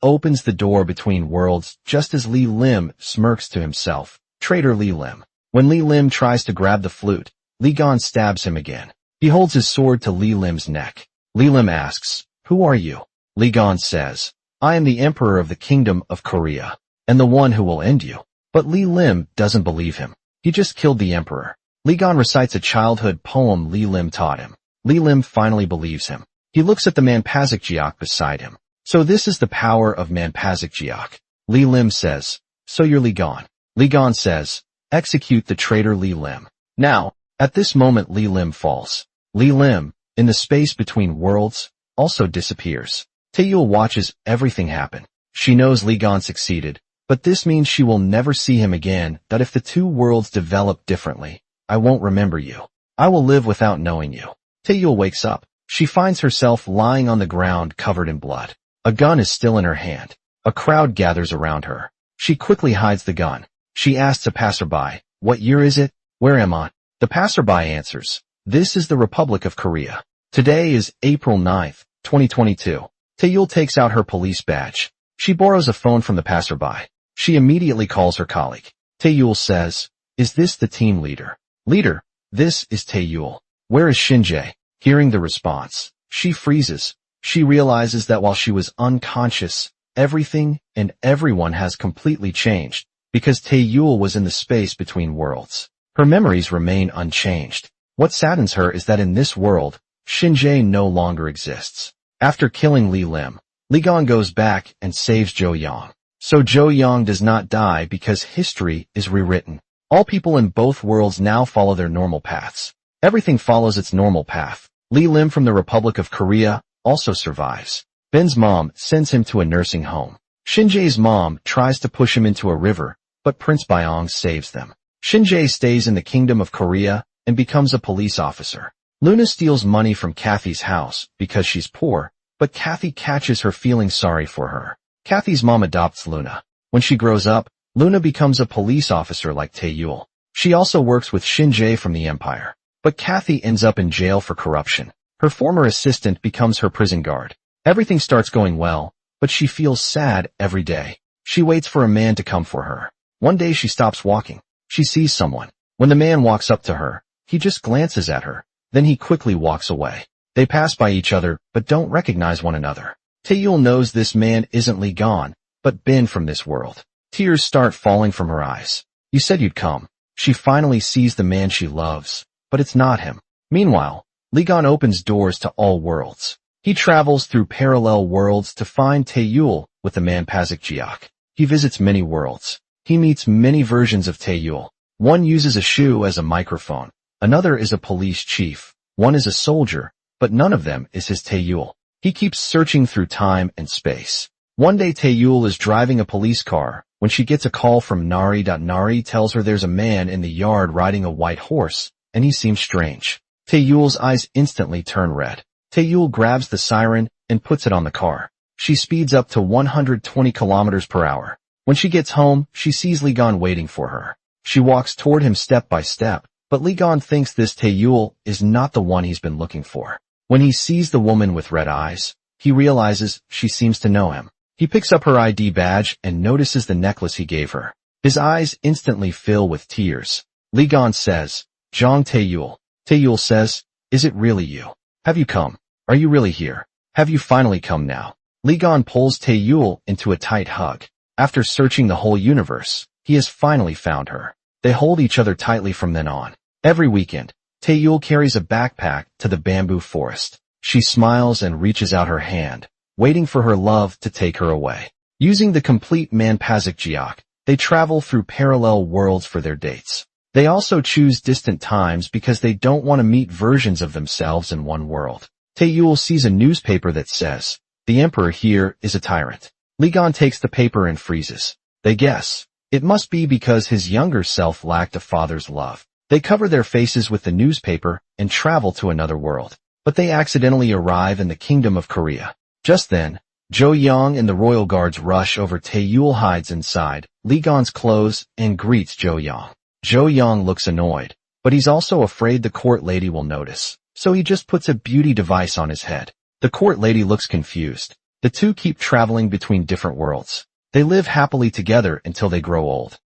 opens the door between worlds just as Li Lim smirks to himself. Traitor Li Lim. When Li Lim tries to grab the flute, Li Gan stabs him again. He holds his sword to Li Lim's neck. Li Lim asks, "Who are you?" Li Gan says, "I am the Emperor of the Kingdom of Korea, and the one who will end you." But Li Lim doesn't believe him. He just killed the Emperor. Li Gan recites a childhood poem Li Lim taught him. Li Lim finally believes him. He looks at the Manpazik Jiak beside him. So this is the power of Manpazik Jiak. Li Lim says, so you're Li Gan. Li Gan says, execute the traitor Li Lim. Now, at this moment Li Lim falls. Li Lim, in the space between worlds, also disappears. Taeyul watches everything happen. She knows Li Gan succeeded, but this means she will never see him again, that if the two worlds develop differently, I won't remember you. I will live without knowing you. Taeyul wakes up. She finds herself lying on the ground covered in blood. A gun is still in her hand. A crowd gathers around her. She quickly hides the gun. She asks a passerby, what year is it? Where am I? The passerby answers, this is the Republic of Korea. Today is April 9th, 2022. Taeyul takes out her police badge. She borrows a phone from the passerby. She immediately calls her colleague. Taeyul says, is this the team leader? Leader, this is Taeyul. Where is Shinjae? Hearing the response, she freezes. She realizes that while she was unconscious, everything and everyone has completely changed, because Taeyul was in the space between worlds. Her memories remain unchanged. What saddens her is that in this world, Shinjae no longer exists. After killing Li Lim, Li Gan goes back and saves Zhou Yang. So Zhou Yang does not die because history is rewritten. All people in both worlds now follow their normal paths. Everything follows its normal path. Li Lim from the Republic of Korea also survives. Ben's mom sends him to a nursing home. Shinjae's mom tries to push him into a river, but Prince Byong saves them. Shinjae stays in the Kingdom of Korea and becomes a police officer. Luna steals money from Kathy's house because she's poor, but Kathy catches her feeling sorry for her. Kathy's mom adopts Luna. When she grows up, Luna becomes a police officer like Taeyul. She also works with Shinjae from the Empire. But Kathy ends up in jail for corruption. Her former assistant becomes her prison guard. Everything starts going well, but she feels sad every day. She waits for a man to come for her. One day she stops walking. She sees someone. When the man walks up to her, he just glances at her. Then he quickly walks away. They pass by each other, but don't recognize one another. Taeyul knows this man isn't Li Gan, but Ben from this world. Tears start falling from her eyes. You said you'd come. She finally sees the man she loves. But it's not him. Meanwhile, Li Gan opens doors to all worlds. He travels through parallel worlds to find Taeyul with the Manpazik Jiak. He visits many worlds. He meets many versions of Taeyul. One uses a shoe as a microphone. Another is a police chief. One is a soldier, but none of them is his Taeyul. He keeps searching through time and space. One day Taeyul is driving a police car when she gets a call from Nari. Nari tells her there's a man in the yard riding a white horse, and he seems strange. Taeyul's eyes instantly turn red. Taeyul grabs the siren and puts it on the car. She speeds up to 120 kilometers per hour. When she gets home, she sees Li Gan waiting for her. She walks toward him step by step, but Li Gan thinks this Taeyul is not the one he's been looking for. When he sees the woman with red eyes, he realizes she seems to know him. He picks up her ID badge and notices the necklace he gave her. His eyes instantly fill with tears. Li Gan says, Zhang Taeyul. Taeyul says, is it really you? Have you come? Are you really here? Have you finally come now? Li Gan pulls Taeyul into a tight hug. After searching the whole universe, he has finally found her. They hold each other tightly from then on. Every weekend, Taeyul carries a backpack to the bamboo forest. She smiles and reaches out her hand, waiting for her love to take her away. Using the complete Manpazik Jiak, they travel through parallel worlds for their dates. They also choose distant times because they don't want to meet versions of themselves in one world. Taeyul sees a newspaper that says, the emperor here is a tyrant. Li Gan takes the paper and freezes. They guess. It must be because his younger self lacked a father's love. They cover their faces with the newspaper and travel to another world. But they accidentally arrive in the Kingdom of Korea. Just then, Zhou Yang and the royal guards rush over. Taeyul hides inside Li Gan's clothes and greets Zhou Yang. Zhou Yang looks annoyed, but he's also afraid the court lady will notice, so he just puts a beauty device on his head. The court lady looks confused. The two keep traveling between different worlds. They live happily together until they grow old.